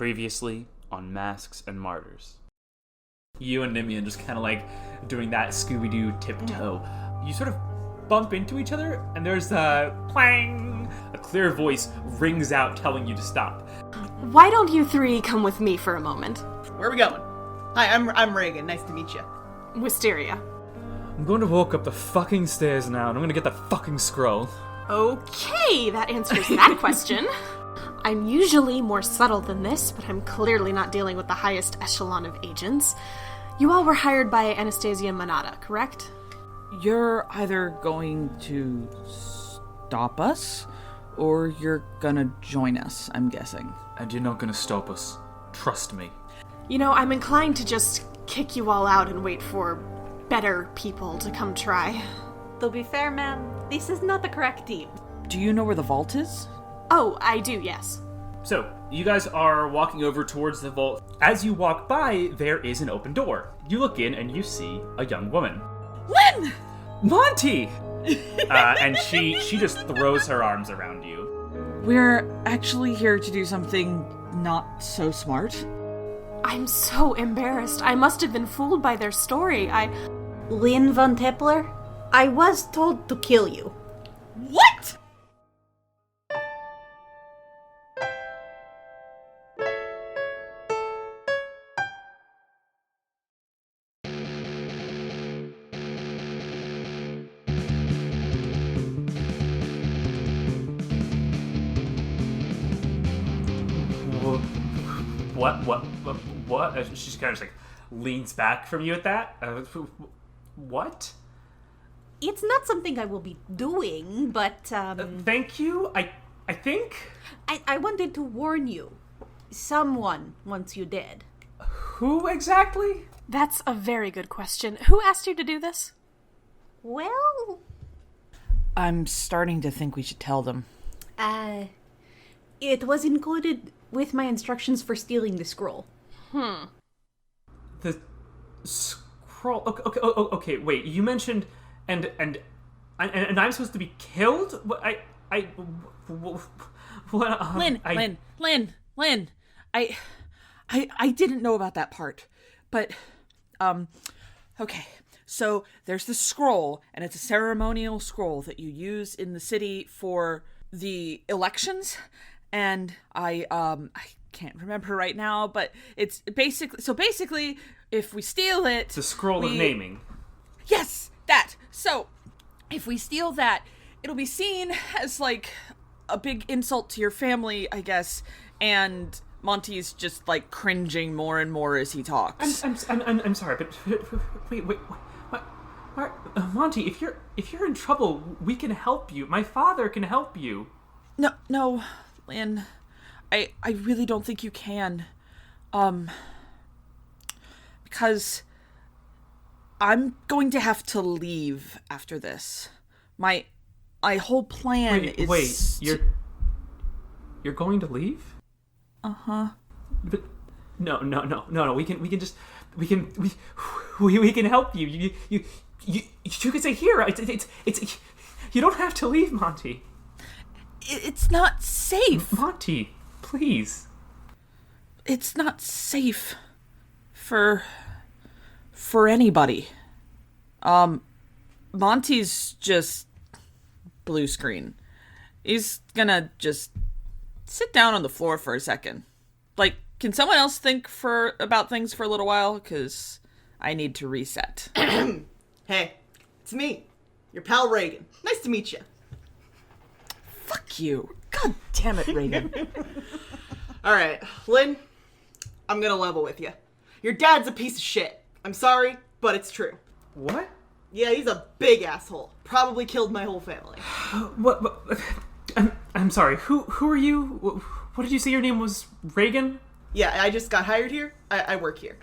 Previously on Masks and Martyrs. You and Nimian just kind of like doing that Scooby-Doo tiptoe. You sort of bump into each other, and there's a clang. A clear voice rings out telling you to stop. Why don't you three come with me for a moment? Where are we going? Hi, I'm Reagan. Nice to meet you. Wisteria. I'm going to walk up the fucking stairs now, and I'm going to get the fucking scroll. Okay, that answers that question. I'm usually more subtle than this, but I'm clearly not dealing with the highest echelon of agents. You all were hired by Anastasia Monada, correct? You're either going to stop us, or you're gonna join us, I'm guessing. And you're not going to stop us. Trust me. You know, I'm inclined to just kick you all out and wait for better people to come try. To be fair, ma'am, this is not the correct team. Do you know where the vault is? Oh, I do, yes. So, you guys are walking over towards the vault. As you walk by, there is an open door. You look in and you see a young woman. Lynn! Monty! And she just throws her arms around you. We're actually here to do something not so smart. I'm so embarrassed. I must have been fooled by their story. Lynn von Tepler, I was told to kill you. What?! What? She just kind of just like leans back from you at that. What? It's not something I will be doing, but Thank you. I think. I wanted to warn you. Someone wants you dead. Who exactly? That's a very good question. Who asked you to do this? Well, I'm starting to think we should tell them. it was included with my instructions for stealing the scroll. The scroll. Okay. Wait. You mentioned, and I'm supposed to be killed. What? Lynn. I didn't know about that part, but okay. So there's the scroll, and it's a ceremonial scroll that you use in the city for the elections. And I can't remember right now, but it's basically, if we steal it... It's a scroll of naming. Yes, that. So, if we steal that, it'll be seen as, like, a big insult to your family, I guess, and Monty's just, like, cringing more and more as he talks. I'm sorry, but wait. Monty, if you're in trouble, we can help you. My father can help you. No, Lynn, I really don't think you can. Because I'm going to have to leave after this. My whole plan is... Wait, you're going to leave? Uh-huh. But no, we can help you. You can stay here. It's you don't have to leave, Monty. It's not safe. Monty, please. It's not safe for anybody. Monty's just blue screen. He's gonna just sit down on the floor for a second. Like, can someone else think about things for a little while? Because I need to reset. Hey, it's me, your pal Reagan. Nice to meet you. Fuck you. God damn it, Reagan. Alright, Lynn, I'm gonna level with you. Your dad's a piece of shit. I'm sorry, but it's true. What? Yeah, he's a big asshole. Probably killed my whole family. What? I'm sorry. Who are you? What did you say your name was? Reagan? Yeah, I just got hired here. I work here.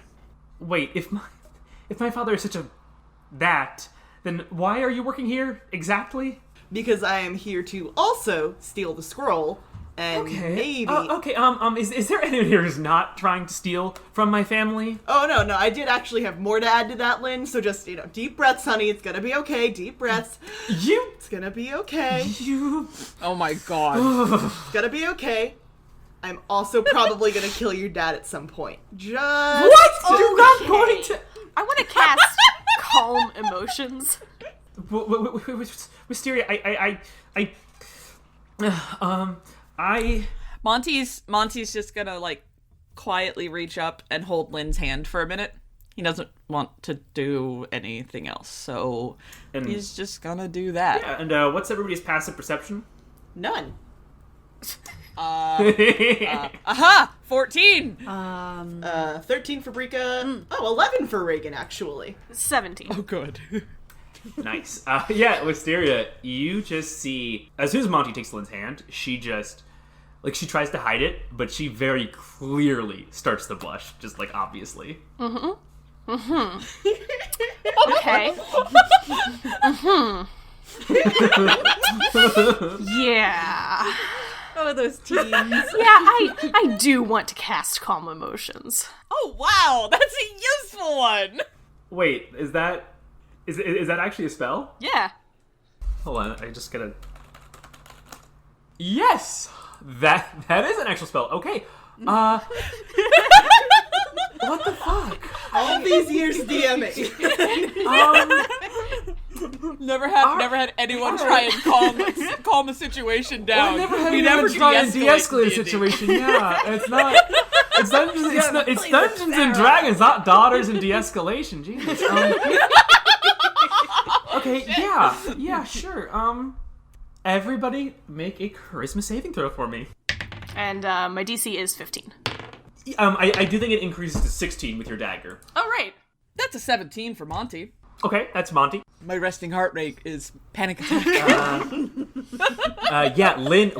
Wait, if my father is such a then why are you working here exactly? Because I am here to also steal the scroll, and maybe... Is there anyone here who's not trying to steal from my family? Oh, no, I did actually have more to add to that, Lynn, so just, deep breaths, honey, it's gonna be okay, deep breaths. It's gonna be okay. Oh my god. It's gonna be okay. I'm also probably gonna kill your dad at some point. Just What? You're not going to... I want to cast Calm Emotions. Wisteria, Monty's just gonna, like, quietly reach up and hold Lynn's hand for a minute. He doesn't want to do anything else, so he's just gonna do that. Yeah, and what's everybody's passive perception? none. 14! 13 for Brika. Oh, 11 for Reagan, actually. 17. Oh, good. Nice. Yeah, Wisteria, you just see, as soon as Monty takes Lynn's hand, she just, like, she tries to hide it, but she very clearly starts to blush, just, like, obviously. Okay. Yeah. Oh, those teens. Yeah, I do want to cast Calm Emotions. Oh, wow! That's a useful one! Wait, is that actually a spell? Yeah. Hold on, I just gotta... Yes! That is an actual spell. Okay. What the fuck? All these years DMing. Never had anyone try and calm a situation down. I never had We anyone never try and de-escalate de-escalate a D&D. situation. Yeah, it's not. It's Dungeons and Dragons, not Daughters and de-escalation. Jesus. Okay. Yeah. Sure. Everybody, make a charisma saving throw for me. And my DC is 15. I do think it increases to 16 with your dagger. Oh, right. That's a 17 for Monty. Okay, that's Monty. My resting heart rate is panic attack. Yeah, Lynn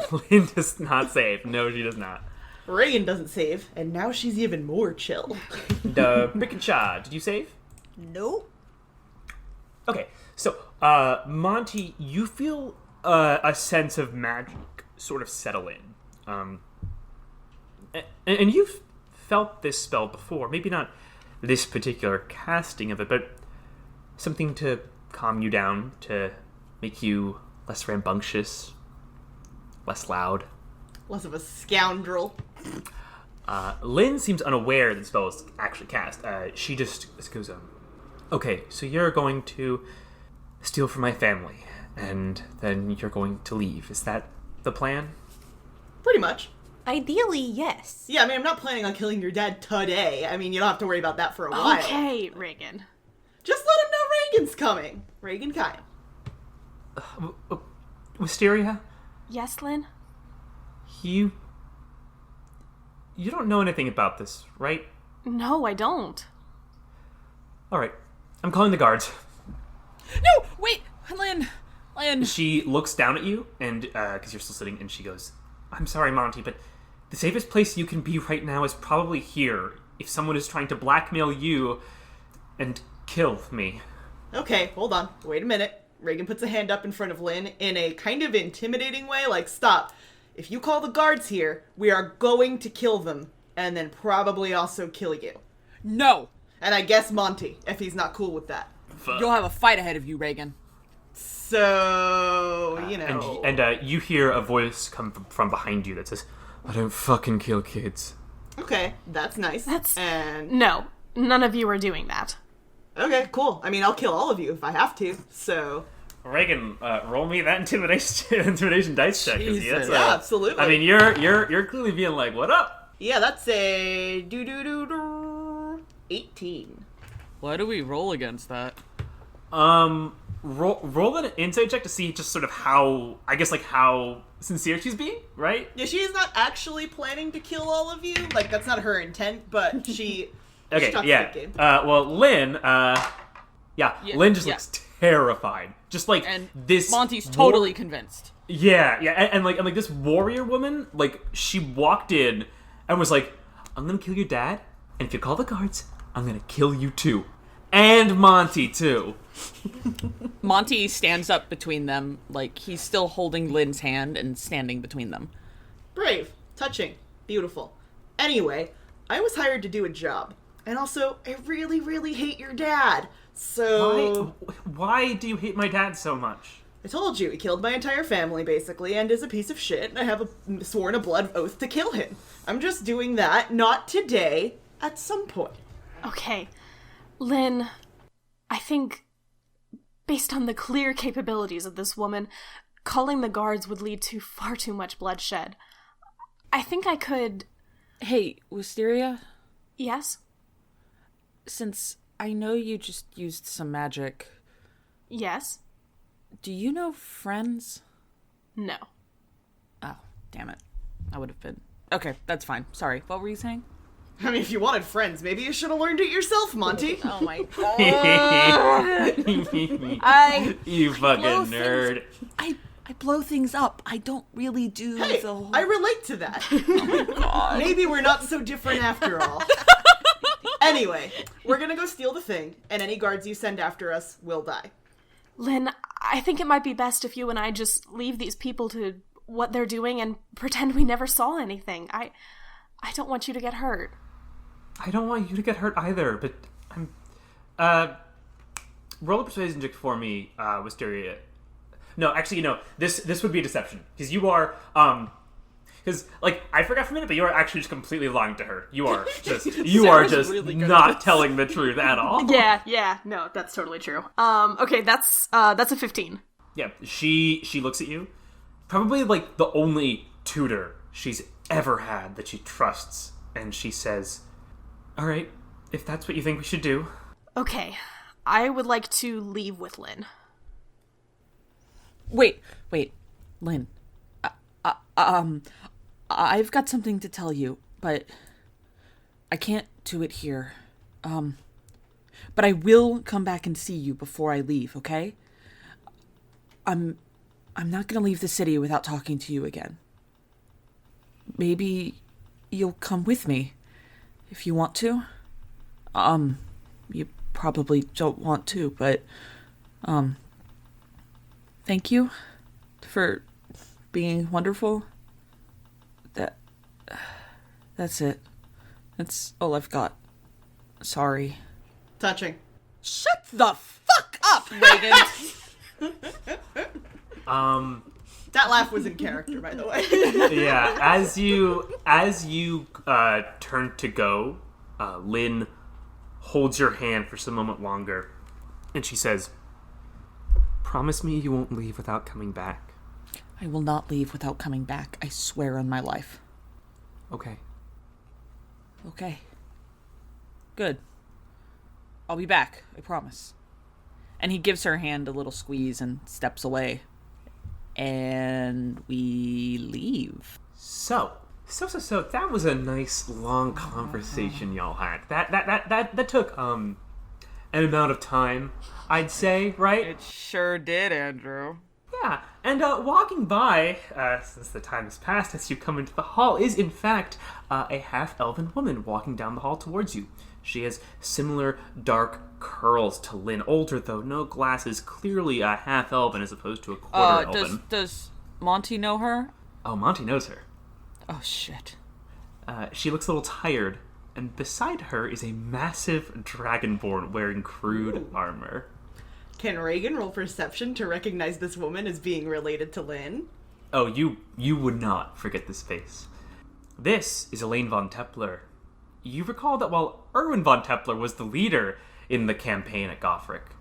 does not save. No, she does not. Reagan doesn't save, and now she's even more chill. Brickenshah, did you save? Nope. Okay, so, Monty, you feel a sense of magic sort of settle in. And you've felt this spell before. Maybe not this particular casting of it, but something to calm you down, to make you less rambunctious, less loud. Less of a scoundrel. Lynn seems unaware that the spell is actually cast. She just goes, okay, so you're going to steal from my family, and then you're going to leave. Is that the plan? Pretty much. Ideally, yes. Yeah, I mean, I'm not planning on killing your dad today. I mean, you don't have to worry about that for a while. Okay, Reagan. Just let him know Reagan's coming. Reagan Kyle. Wisteria, Yes, Lynn? you don't know anything about this, right? No, I don't. Alright, I'm calling the guards. No, wait, Lynn. She looks down at you, and, because you're still sitting, and she goes, I'm sorry, Monty, but the safest place you can be right now is probably here, if someone is trying to blackmail you and kill me. Okay, hold on. Wait a minute. Reagan puts a hand up in front of Lynn in a kind of intimidating way, like, stop. If you call the guards here, we are going to kill them, and then probably also kill you. No. And I guess Monty, if he's not cool with that. You'll have a fight ahead of you, Reagan. So, you know... And you hear a voice come from behind you that says, I don't fucking kill kids. Okay, that's nice. And... No, none of you are doing that. Okay, cool. I mean, I'll kill all of you if I have to, so... Reagan, roll me that intimidation dice check. Jesus. Yeah, absolutely. I mean, you're clearly being like, what up? Yeah, that's a... 18. Why do we roll against that? Roll an insight check to see just sort of how sincere she's being, right? Yeah, she's not actually planning to kill all of you. Like, that's not her intent, but she... Okay, she talks yeah. a good game. Well, Lynn, Lynn just looks terrified. Just like And this... Monty's totally convinced. Yeah, and like this warrior woman, like, she walked in and was like, I'm gonna kill your dad, and if you call the guards, I'm gonna kill you too. And Monty, too. Monty stands up between them, like he's still holding Lynn's hand and standing between them. Brave. Touching. Beautiful. Anyway, I was hired to do a job. And also, I really, really hate your dad. So... Why do you hate my dad so much? I told you, he killed my entire family, basically, and is a piece of shit, and I have sworn a blood oath to kill him. I'm just doing that, not today, at some point. Okay. Lynn, I think, based on the clear capabilities of this woman, calling the guards would lead to far too much bloodshed. I think I could... Hey, Wisteria? Yes? Since I know you just used some magic... Yes? Do you know friends? No. Oh, damn it. I would have been... Okay, that's fine. Sorry. What were you saying? I mean, if you wanted friends, maybe you should have learned it yourself, Monty. Oh my god. You fucking nerd. I blow things up. I don't really do Hey, the whole... I relate to that. Oh my god. Maybe we're not so different after all. Anyway, we're gonna go steal the thing, and any guards you send after us will die. Lynn, I think it might be best if you and I just leave these people to what they're doing and pretend we never saw anything. I don't want you to get hurt. I don't want you to get hurt either, but I'm... roll a persuasion check for me, Wisteria. No, actually, this would be a deception. Because you are, because, like, I forgot for a minute, but you are actually just completely lying to her. You are just, really good not at this. telling the truth at all. Yeah, no, that's totally true. Okay, that's a 15. Yeah, she looks at you. Probably, like, the only tutor she's ever had that she trusts. And she says, all right, if that's what you think we should do. Okay, I would like to leave with Lynn. Wait, Lynn. I've got something to tell you, but I can't do it here. But I will come back and see you before I leave, okay? I'm not gonna leave the city without talking to you again. Maybe you'll come with me if you want to. You probably don't want to, but thank you for being wonderful. That's it. That's all I've got. Sorry. Touching. Shut the fuck up, Reagan! That laugh was in character, by the way. Yeah, as you turn to go, Lynn holds your hand for some moment longer, and she says, promise me you won't leave without coming back. I will not leave without coming back. I swear on my life. Okay. Okay. Good. I'll be back. I promise. And he gives her hand a little squeeze and steps away. And we leave. So that was a nice long conversation y'all had. That took an amount of time, I'd say, right? It sure did, Andrew. Yeah, and walking by, since the time has passed as you come into the hall, is in fact a half-elven woman walking down the hall towards you. She has similar dark curls to Lynn, older though, no glasses, clearly a half-elven as opposed to a quarter-elven. Does Monty know her? Oh, Monty knows her. Oh, shit. She looks a little tired, and beside her is a massive dragonborn wearing crude armor. Can Reagan roll perception to recognize this woman as being related to Lynn? Oh, you would not forget this face. This is Elaine von Tepler. You recall that while Erwin von Tepler was the leader in the campaign at Gothric,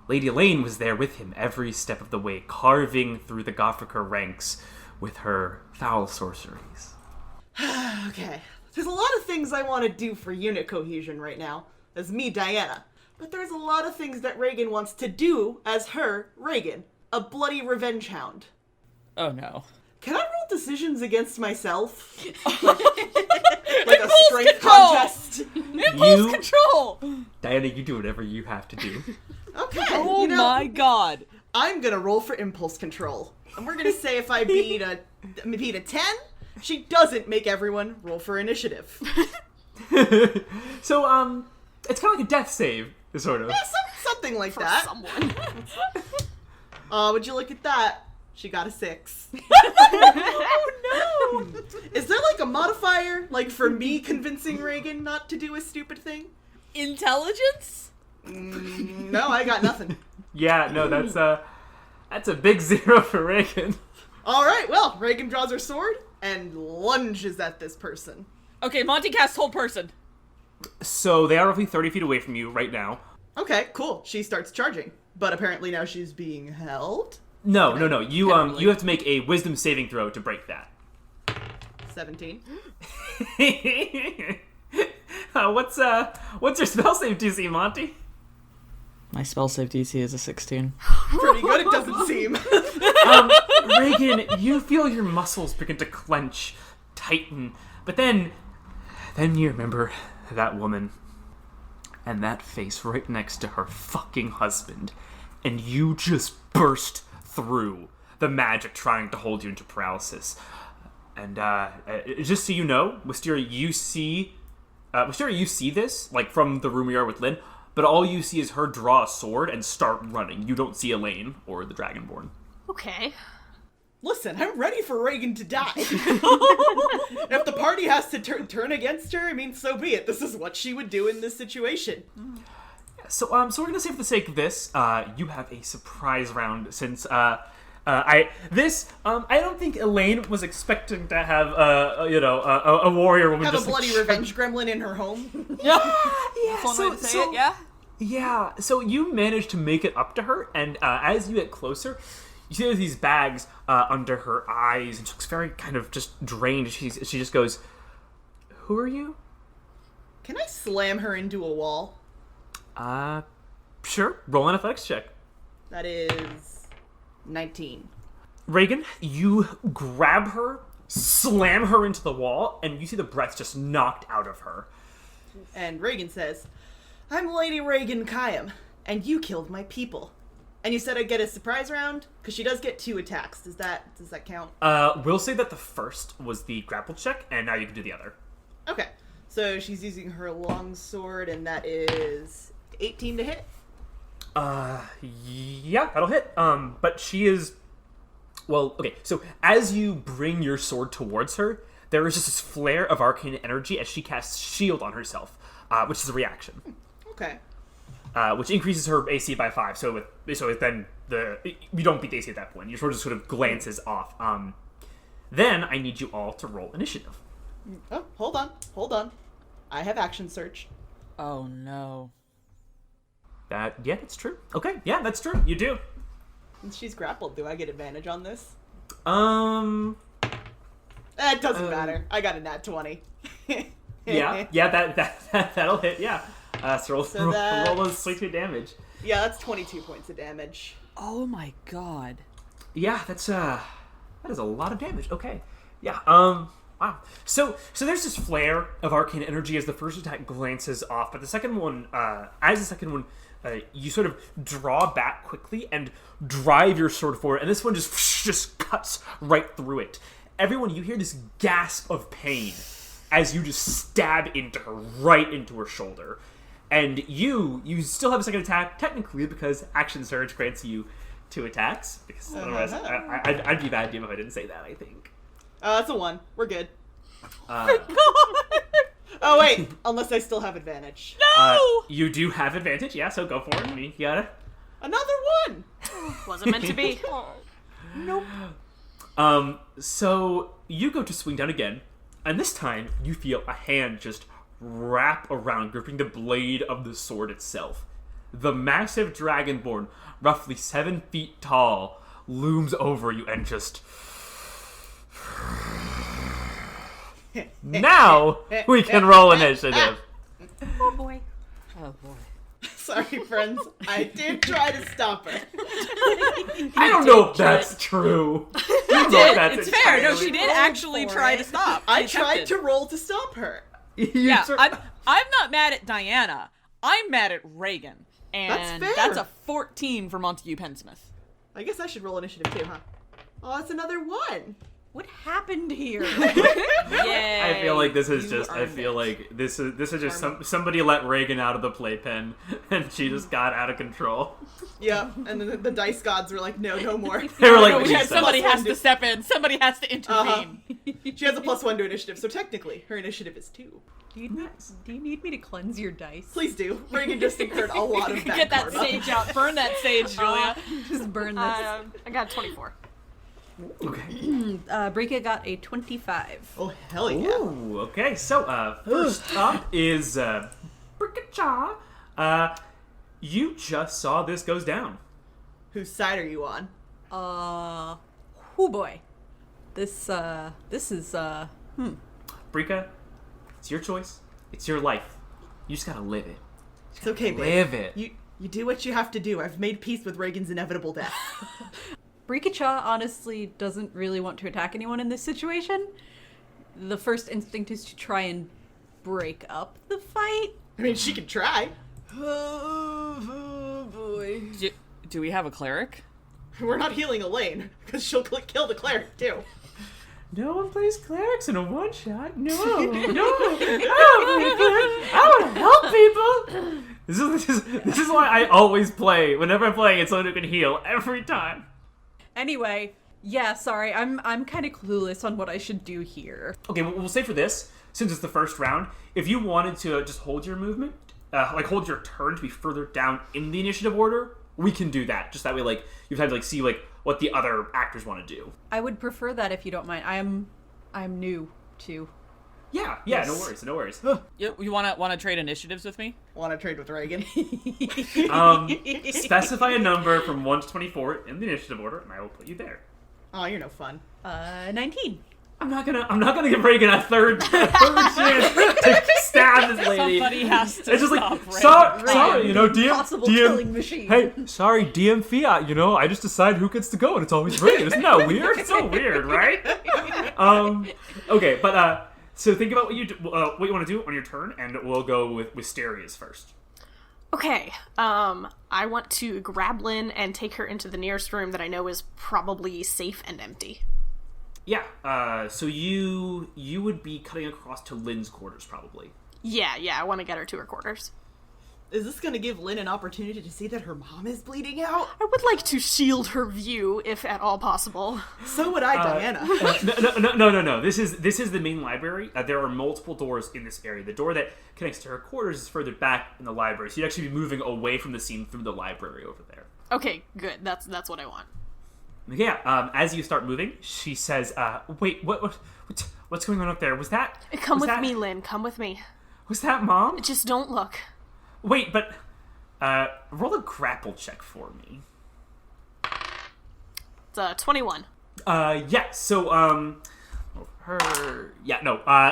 Lady Elaine was there with him every step of the way, carving through the Gothricer ranks with her foul sorceries. Okay. There's a lot of things I want to do for unit cohesion right now, as me, Diana. But there's a lot of things that Reagan wants to do as her, Reagan. A bloody revenge hound. Oh, no. Can I roll decisions against myself? like a strength control! contest? Impulse control! Diana, you do whatever you have to do. Okay. Oh my god. I'm gonna roll for impulse control. And we're gonna say if I beat a 10, she doesn't make everyone roll for initiative. So, it's kind of like a death save, sort of. Yeah, something like that. Someone. Would you look at that? She got a 6. Oh no! Is there like a modifier, like for me convincing Reagan not to do a stupid thing? Intelligence? No, I got nothing. Yeah, no, that's, That's a big 0 for Reagan. All right, well, Reagan draws her sword and lunges at this person. Okay, Monty casts hold person. So they are roughly 30 feet away from you right now. Okay, cool. She starts charging, but apparently now she's being held. No. You have to make a wisdom saving throw to break that. 17. What's your spell save DC, Monty? My spell save DC is a 16. Pretty good, it doesn't seem. Reagan, you feel your muscles begin to clench, tighten, but then you remember that woman and that face right next to her fucking husband, and you just burst through the magic trying to hold you into paralysis. And just so you know, Wisteria, you see this, like, from the room we are with Lynn, but all you see is her draw a sword and start running. You don't see Elaine or the Dragonborn. Okay. Listen, I'm ready for Reagan to die. If the party has to turn against her, I mean, so be it. This is what she would do in this situation. So we're gonna say, for the sake of this, you have a surprise round, since I don't think Elaine was expecting to have a warrior woman Have just a bloody revenge gremlin in her home. Yeah, One way to say it, yeah? Yeah, so you manage to make it up to her, and as you get closer, you see there's these bags under her eyes, and she looks very kind of just drained. She just goes, "Who are you?" Can I slam her into a wall? Sure. Roll an athletics check. That is 19. Reagan, you grab her, slam her into the wall, and you see the breath just knocked out of her. And Reagan says, "I'm Lady Reagan Kayam, and you killed my people. And you said I'd get a surprise round? Because she does get 2 attacks. Does that count?" We'll say that the first was the grapple check, and now you can do the other. Okay. So she's using her long sword, and that is 18 to hit. Yeah, that'll hit. But she is... Well, okay, so as you bring your sword towards her, there is just this flare of arcane energy as she casts Shield on herself, which is a reaction. Okay. Which increases her AC by 5, so then you don't beat the AC at that point. Your sword just sort of glances off. Then I need you all to roll initiative. Oh, hold on. I have action search. Oh no. That's true. Okay, yeah, that's true. You do. Since she's grappled, do I get advantage on this? It doesn't matter. I got a nat 20. yeah, that'll hit. Yeah. So roll those straight to damage. Yeah, that's 22 points of damage. Oh my god. Yeah, that is a lot of damage. Okay. Yeah. Wow. So there's this flare of arcane energy as the first attack glances off, but the second one, you sort of draw back quickly and drive your sword forward, and this one just cuts right through it. Everyone, you hear this gasp of pain as you just stab into her, right into her shoulder. And you still have a second attack, technically, because Action Surge grants you 2 attacks. Because otherwise, I'd be a bad DM if I didn't say that, I think. That's a 1. We're good. Oh, wait. Unless I still have advantage. No! You do have advantage, yeah, so go for it. You got it. Another 1! Wasn't meant to be. Nope. So you go to swing down again, and this time you feel a hand just wrap around, gripping the blade of the sword itself. The massive dragonborn, roughly 7 feet tall, looms over you and just... Now we can roll initiative. Oh boy. Oh boy. Sorry, friends. I did try to stop her. I don't know if that's true. It's fair. No, she did actually try to stop. I tried to roll to stop her. Yeah, I'm not mad at Diana. I'm mad at Reagan. And That's fair. that's a 14 for Montague Pensmith. I guess I should roll initiative too, huh? Oh, that's another 1. What happened here? Yay! I feel like this is You just. I earned feel it. like this is just somebody let Reagan out of the playpen, and she just got out of control. Yep. And then the dice gods were like, no more. They were like, No, "What you said?" somebody Plus has to step in. Somebody has to intervene. She has a +1 to initiative, so technically her initiative is 2. Do you need me to cleanse your dice? Please do. Reagan just incurred a lot of bad Get that karma. sage out. Burn that sage, Julia. Just burn this. I got a 24. Okay. Brika got a 25. Oh, hell yeah. Ooh, okay. So, first up is Brickacha. You just saw this goes down. Whose side are you on? Oh boy. This is, Brika, it's your choice. It's your life. You just gotta live it. It's okay, babe. Live it. You do what you have to do. I've made peace with Reagan's inevitable death. Brika honestly doesn't really want to attack anyone in this situation. The first instinct is to try and break up the fight. I mean, she could try. Oh boy. Do we have a cleric? We're not healing Elaine, because she'll kill the cleric, too. No one plays clerics in a one shot. No, I want to help people. This is why I always play. Whenever I'm playing, it's someone who can heal every time. Anyway, yeah, sorry, I'm kind of clueless on what I should do here. Okay, we'll say for this, since it's the first round, if you wanted to just hold your movement, like hold your turn to be further down in the initiative order, we can do that. Just that way, like, you have time to like see like what the other actors want to do. I would prefer that if you don't mind. I'm new to. Yeah, no worries. You wanna trade initiatives with me? Want to trade with Reagan? Specify a number from 1 to 24 in the initiative order, and I will put you there. Oh, you're no fun. 19. I'm not gonna give Reagan a third chance to stab this lady. Somebody has to It's just stop like, Reagan. sorry, you know, DM, Possible killing machine. Hey, sorry, DM Fiat, you know, I just decide who gets to go, and it's always Reagan. Isn't that weird? It's so weird, right? Okay, but, so think about what you want to do on your turn, and we'll go with Wisteria's first. Okay, I want to grab Lynn and take her into the nearest room that I know is probably safe and empty. Yeah, so you would be cutting across to Lynn's quarters, probably. Yeah, I want to get her to her quarters. Is this going to give Lynn an opportunity to see that her mom is bleeding out? I would like to shield her view, if at all possible. So would I, Diana. No. This is the main library. There are multiple doors in this area. The door that connects to her quarters is further back in the library, so you'd actually be moving away from the scene through the library over there. Okay, good. That's what I want. Yeah. As you start moving, she says, "Wait, what's going on up there? Was that? Come was with that, me, Lynn. Come with me. Was that Mom? Just don't look. Wait, but roll a grapple check for me." It's 21. Yeah. So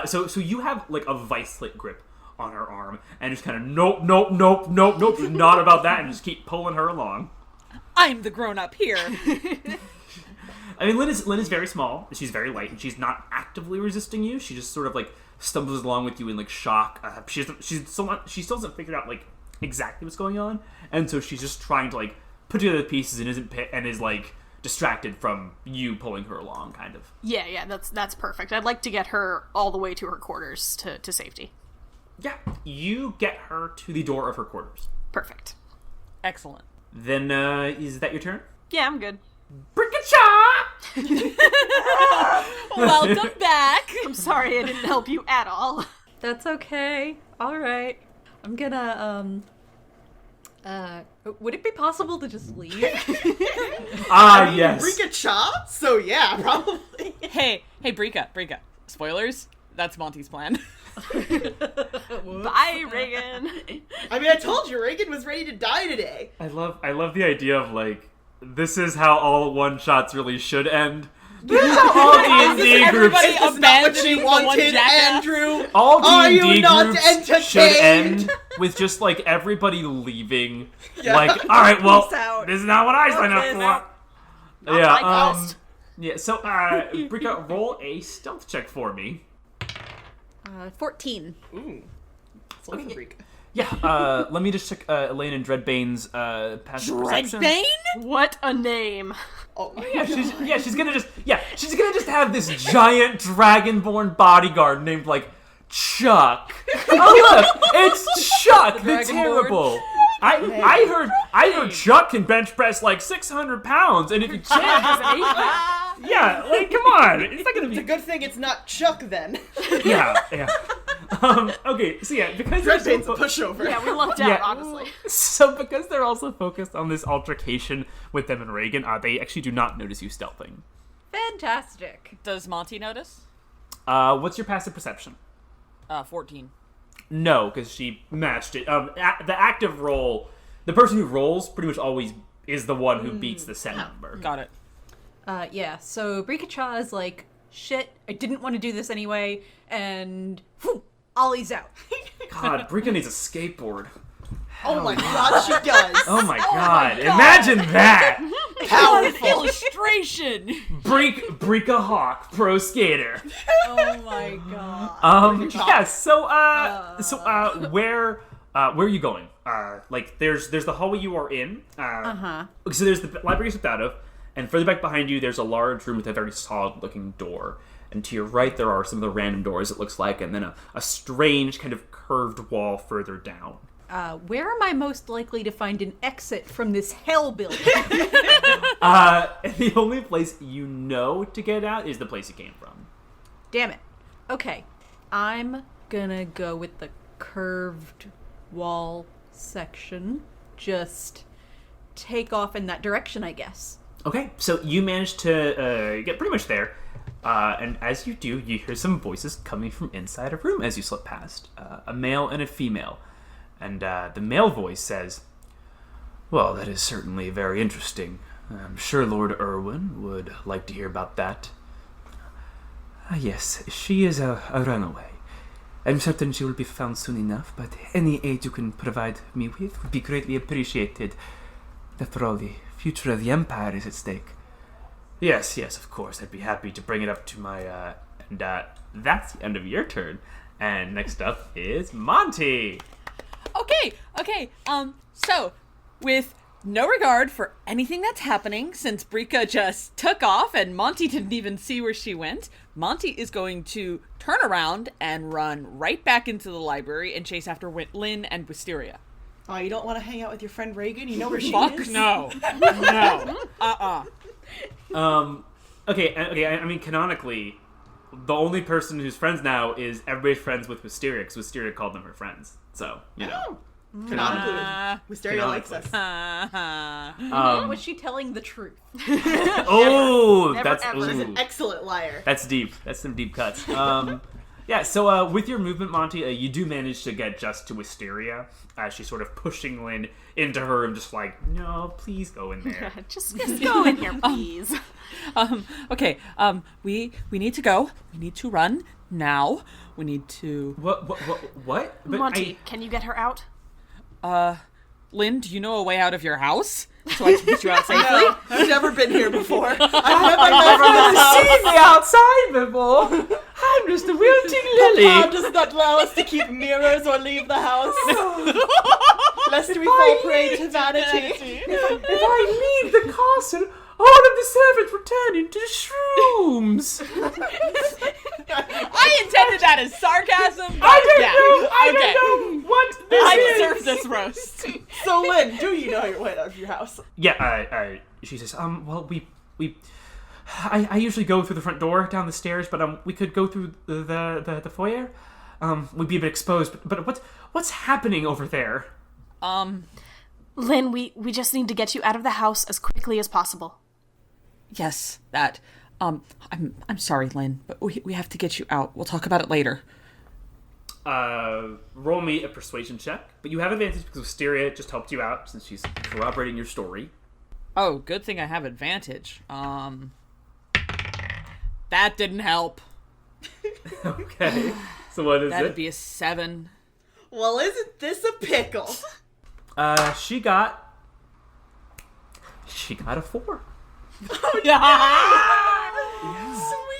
So you have like a vice-like grip on her arm, and just kind of nope, not about that, and just keep pulling her along. I'm the grown-up here. I mean, Lynn is very small. She's very light, and she's not actively resisting you. She just sort of like stumbles along with you in like shock. She still hasn't figured out like exactly what's going on, and so she's just trying to like put together the pieces and is like distracted from you pulling her along, kind of. Yeah, that's perfect. I'd like to get her all the way to her quarters to safety. Yeah, you get her to the door of her quarters. Perfect. Excellent. Then is that your turn? Yeah, I'm good. Brickacha! Welcome back. I'm sorry I didn't help you at all. That's okay. All right. I'm gonna would it be possible to just leave? Yes. Rika Cha? So yeah, probably. Hey, Brika. Spoilers? That's Monty's plan. Bye, Reagan. I mean, I told you Reagan was ready to die today. I love the idea of like, this is how all one shots really should end. This is how all D&D groups. Everybody This is not what abandoning you the one wanted, jackass. Andrew. All Are you D&D not groups should entertained? end with just like everybody leaving. Yeah. Like, all right, well, Peace out. this is not what I signed Okay, up for. Not my ghost. Yeah. So, Brika, roll a stealth check for me. 14. Ooh. It's like Rika. Let me just check Elaine and Dreadbane's passive perception. Dreadbane? What a name. Oh, She's gonna just have this giant dragonborn bodyguard named like Chuck. Oh look, it's Chuck the Terrible. I heard Chuck can bench press like 600 pounds, and if you can't, yeah, like come on, it's not gonna be. It's a good thing it's not Chuck then. Yeah. Okay, so yeah, because Dreadbane's a pushover. Yeah, we lucked out, honestly. So because they're also focused on this altercation with them and Reagan, they actually do not notice you stealthing. Fantastic. Does Monty notice? What's your passive perception? 14. No, because she matched it. The active roll, the person who rolls pretty much always is the one who beats the set number. Got it. Yeah, so Brikacha is like, shit, I didn't want to do this anyway, and whew, Ollie's out. God, Brika needs a skateboard. Oh my god, she does. Oh my god, imagine that! Powerful. Illustration! Brika Hawk, pro skater. Oh my god. Yeah, so where are you going? Like there's the hallway you are in. So there's the library you stepped out of, and further back behind you there's a large room with a very solid looking door. And to your right there are some of the random doors, it looks like, and then a strange kind of curved wall further down. Where am I most likely to find an exit from this hell building? The only place you know to get out is the place you came from. Damn it. Okay, I'm gonna go with the curved wall section. Just take off in that direction, I guess. Okay, so you managed to get pretty much there. And as you do, you hear some voices coming from inside a room as you slip past. A male and a female. And the male voice says, "Well, that is certainly very interesting. I'm sure Lord Irwin would like to hear about that." "Yes, she is a runaway. I'm certain she will be found soon enough, but any aid you can provide me with would be greatly appreciated. After all, the future of the Empire is at stake." Yes, of course, I'd be happy to bring it up to my, and that's the end of your turn. And next up is Monty. Okay, so, with no regard for anything that's happening, since Brika just took off and Monty didn't even see where she went, Monty is going to turn around and run right back into the library and chase after Lynn and Wisteria. Oh, you don't want to hang out with your friend Reagan? You know where she Fuck is? no. Okay, I mean, canonically, the only person who's friends now is everybody's friends with Wisteria, because Wisteria called them her friends. So, you know. Canonically, Wisteria likes us. Was she telling the truth? Oh, Never, that's ever. She's an excellent liar. That's deep. That's some deep cuts. Yeah, so with your movement, Monty, you do manage to get just to Wisteria as she's sort of pushing Lynn into her and just like, no, please go in there. Just go in here, please. Okay, we need to go. We need to run now. We need to... What? But Monty, can you get her out? Lynn, do you know a way out of your house? So I can get you out safely? I've never been here before. I've seen the outside before. I'm just a wilting lily. God does not allow us to keep mirrors or leave the house. Lest we fall prey to vanity. If I leave the castle, all of the servants will turn into shrooms. I intended that as sarcasm, but I don't know what this I is. deserve this roast. So, Lynn, do you know your way out of your house? Yeah, she says, well, I usually go through the front door down the stairs, but we could go through the foyer. We'd be a bit exposed, but what's happening over there? Lynn, we just need to get you out of the house as quickly as possible. Yes, that. I'm sorry, Lynn, but we have to get you out. We'll talk about it later. Roll me a persuasion check, but you have advantage because Wisteria just helped you out since she's corroborating your story. Oh, good thing I have advantage. That didn't help. Okay, so what is That'd it? be a 7. Well, isn't this a pickle? She got a 4.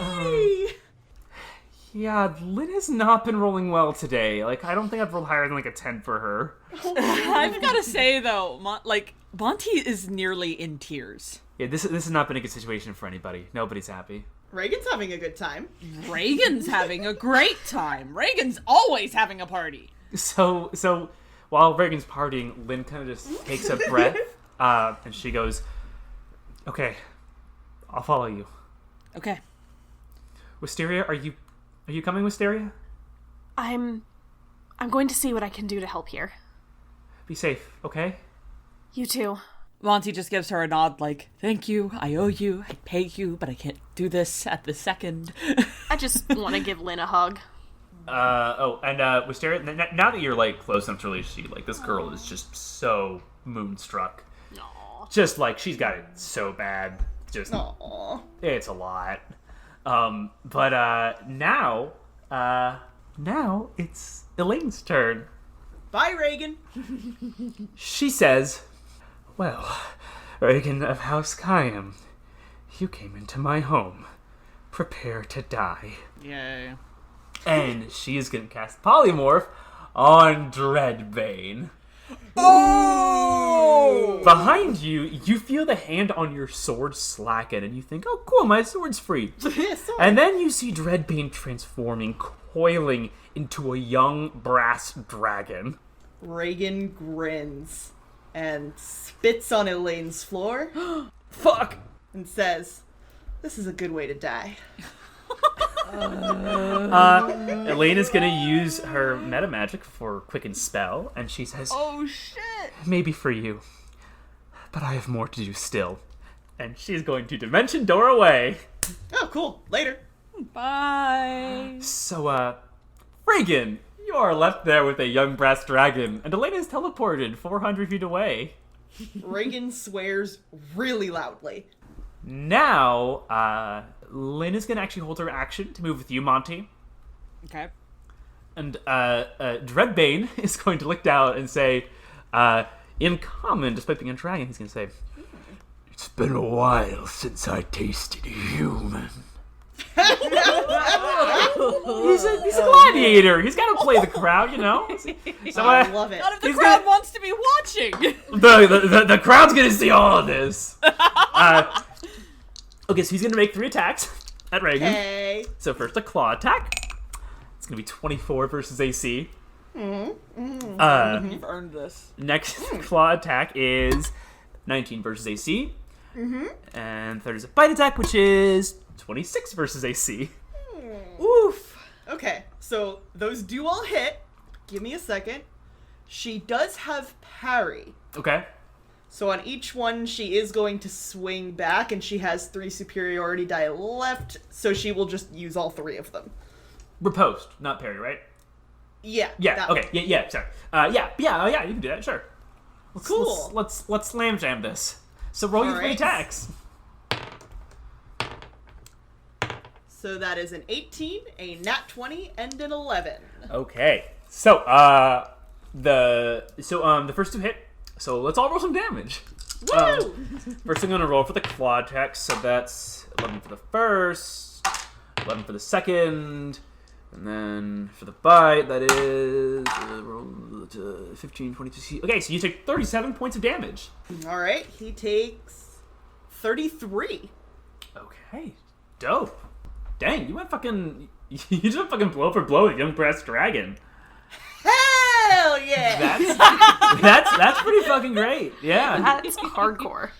Sweetie. Yeah, Lynn has not been rolling well today. Like, I don't think I've rolled higher than, like, a 10 for her. I've got to say, though, Monty is nearly in tears. Yeah, this has not been a good situation for anybody. Nobody's happy. Reagan's having a good time. Reagan's having a great time. Reagan's always having a party. So while Reagan's partying, Lynn kind of just takes a breath, and she goes, "Okay, I'll follow you." Okay. Wisteria, are you coming, Wisteria? I'm going to see what I can do to help here. Be safe, okay? You too. Monty just gives her a nod like, thank you, I owe you, I pay you, but I can't do this at the second. I just want to give Lynn a hug. Wisteria, now that you're, like, close enough to really see, like, this girl is just so moonstruck. Aww. Just, like, she's got it so bad. Just, Aww. it's a lot. But now it's Elaine's turn. Bye, Reagan. She says, "Well, Reagan of House Khaim, you came into my home. Prepare to die." Yay. And she is going to cast Polymorph on Dreadbane. Oh! Behind you, you feel the hand on your sword slacken, and you think, "Oh, cool, my sword's free." And then you see Dreadbane transforming, coiling into a young brass dragon. Reagan grins and spits on Elaine's floor Fuck! and says, "This is a good way to die." Elaine is going to use her meta magic for Quicken Spell, and she says, Oh, shit! "Maybe for you, but I have more to do still." And she's going to Dimension Door away. Oh, cool. Later. Bye! So, Reagan, you are left there with a young brass dragon, and Elaine is teleported 400 feet away. Reagan swears really loudly. Now, Lynn is going to actually hold her action to move with you, Monty. Okay. And Dreadbane is going to look down and say, in common, despite being a dragon, he's going to say, "It's been a while since I tasted human." He's a gladiator. He's got to play the crowd, you know? So, I love it. None of the He's crowd gonna- wants to be watching! the crowd's going to see all of this. Okay, so he's going to make 3 attacks at Reagan. Hey. So first a claw attack. It's going to be 24 versus AC. You've earned this. Next claw attack is 19 versus AC. And third is a bite attack, which is 26 versus AC. Oof. Okay, so those do all hit. Give me a second. She does have parry. Okay. So on each one, she is going to swing back, and she has 3 superiority die left, so she will just use all 3 of them. Riposte, not parry, right? Yeah. Yeah. that Okay. one. Yeah. Sorry. Yeah. You can do that. Sure. Cool. Let's slam jam this. So roll your 3 Alright. attacks. So that is an 18, a nat 20, and an 11. Okay. So the first 2 hit. So let's all roll some damage. Woo! First I'm going to roll for the claw attack, so that's 11 for the first, 11 for the second, and then for the bite, that is 15, 22. Okay, so you take 37 points of damage. All right, he takes 33. Okay, dope. Dang, you went fucking... You just went fucking blow for blow with Young Brass Dragon. Hell yeah! That's pretty fucking great. Yeah. That's hardcore.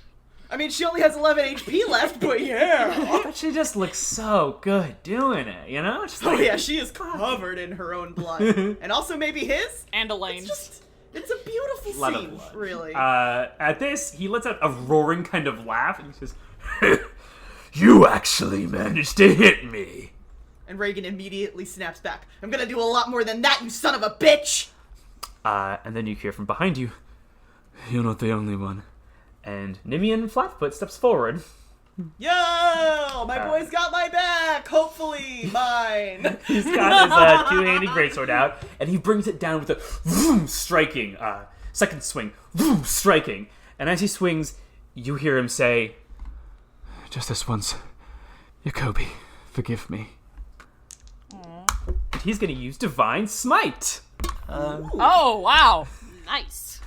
I mean, she only has 11 HP left, but yeah. But she just looks so good doing it, you know? Just Oh like, yeah, she is covered in her own blood. And also maybe his? And Elaine's. It's a beautiful Lot of scene, blood. really. At this, he lets out a roaring kind of laugh, and he says, "You actually managed to hit me." And Reagan immediately snaps back. "I'm gonna do a lot more than that, you son of a bitch!" And then you hear from behind you, "You're not the only one." And Nimian Flatfoot steps forward. Yo! My boy's got my back! Hopefully, mine! He's got his two-handed greatsword out, and he brings it down with a vroom, striking, second swing, vroom, striking. And as he swings, you hear him say, "Just this once, Jacoby, forgive me." he's going to use Divine Smite. Oh, wow. Nice.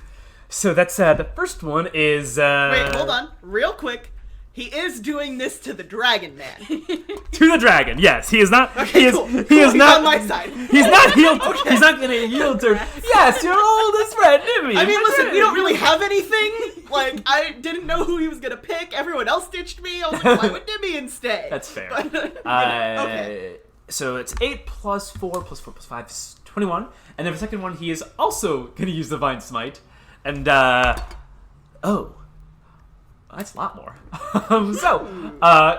So that's the first one is. Wait, hold on. Real quick. He is doing this to the Dragon Man. To the dragon, yes. He is not. Okay, he is. cool. He Cool, is he's not on my side. He's not healed. He's not going to yield to. Yes, your oldest friend, Nimmy. I mean, listen, we don't really have anything. Like, I didn't know who he was gonna pick. Everyone else ditched me. I was like, why would Nimian stay? That's fair. But, okay. So it's 8 plus 4 plus 4 plus 5 is 21. And then the second one, he is also going to use Divine Smite. And, oh. That's a lot more.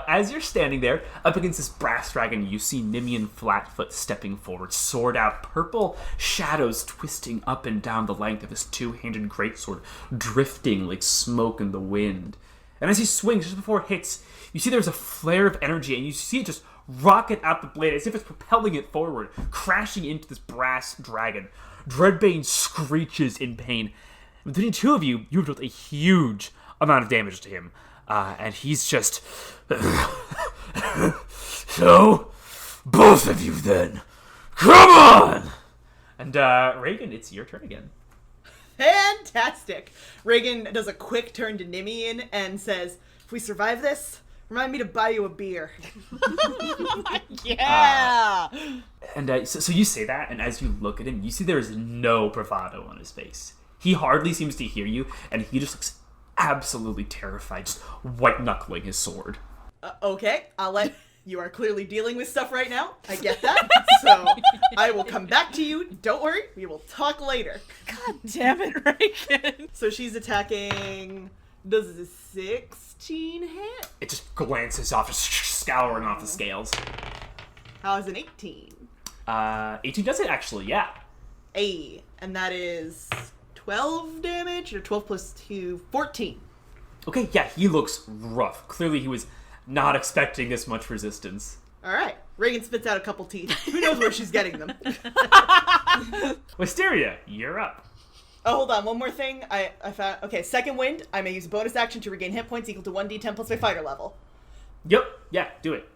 As you're standing there, up against this brass dragon, you see Nimian Flatfoot stepping forward, sword out, purple shadows twisting up and down the length of his two-handed greatsword, drifting like smoke in the wind. And as he swings, just before it hits, you see there's a flare of energy, and you see it just rocket out the blade as if it's propelling it forward, crashing into this brass dragon. Dreadbane screeches in pain. Between the two of you, you've dealt a huge amount of damage to him, and he's just so both of you then come on. And Reagan, it's your turn again. Fantastic. Reagan does a quick turn to Nimian and says, if we survive this, remind me to buy you a beer. Yeah. And so you say that, and as you look at him, you see there is no bravado on his face. He hardly seems to hear you, and he just looks absolutely terrified, just white-knuckling his sword. Okay, I'll let... You are clearly dealing with stuff right now. I get that. So I will come back to you. Don't worry. We will talk later. God damn it, Reagan. So she's attacking... Does a 16 hit? It just glances off, just scouring off the scales. How's an 18? 18 does it, actually, yeah. And that is 12 damage, or 12 plus 2, 14. Okay, yeah, he looks rough. Clearly he was not expecting this much resistance. Alright, Reagan spits out a couple teeth. Who knows where she's getting them? Wisteria, you're up. Oh, hold on, one more thing. I found... Okay, second wind, I may use a bonus action to regain hit points equal to 1d10 plus my fighter level. Yep, yeah, do it.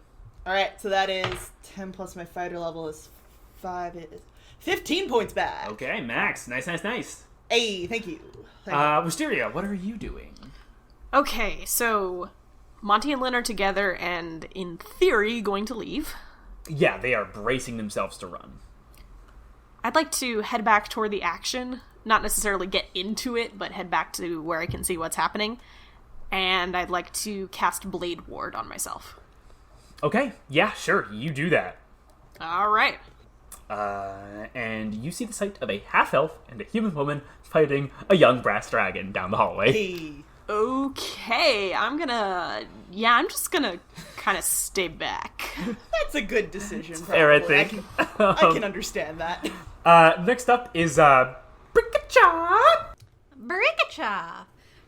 Alright, so that is 10 plus my fighter level is 5. It is 15 points back. Okay, Max, nice. Thank you. Wisteria, what are you doing? Okay, so Monty and Lynn are together and, in theory, going to leave. Yeah, they are bracing themselves to run. I'd like to head back toward the action. Not necessarily get into it, but head back to where I can see what's happening. And I'd like to cast Blade Ward on myself. Okay, yeah, sure, you do that. Alright. And you see the sight of a half-elf and a human woman fighting a young brass dragon down the hallway. Hey. Okay, I'm just gonna kind of stay back. That's a good decision, fair, I probably. think. I can understand that. Next up is, Brickacha! Brickacha!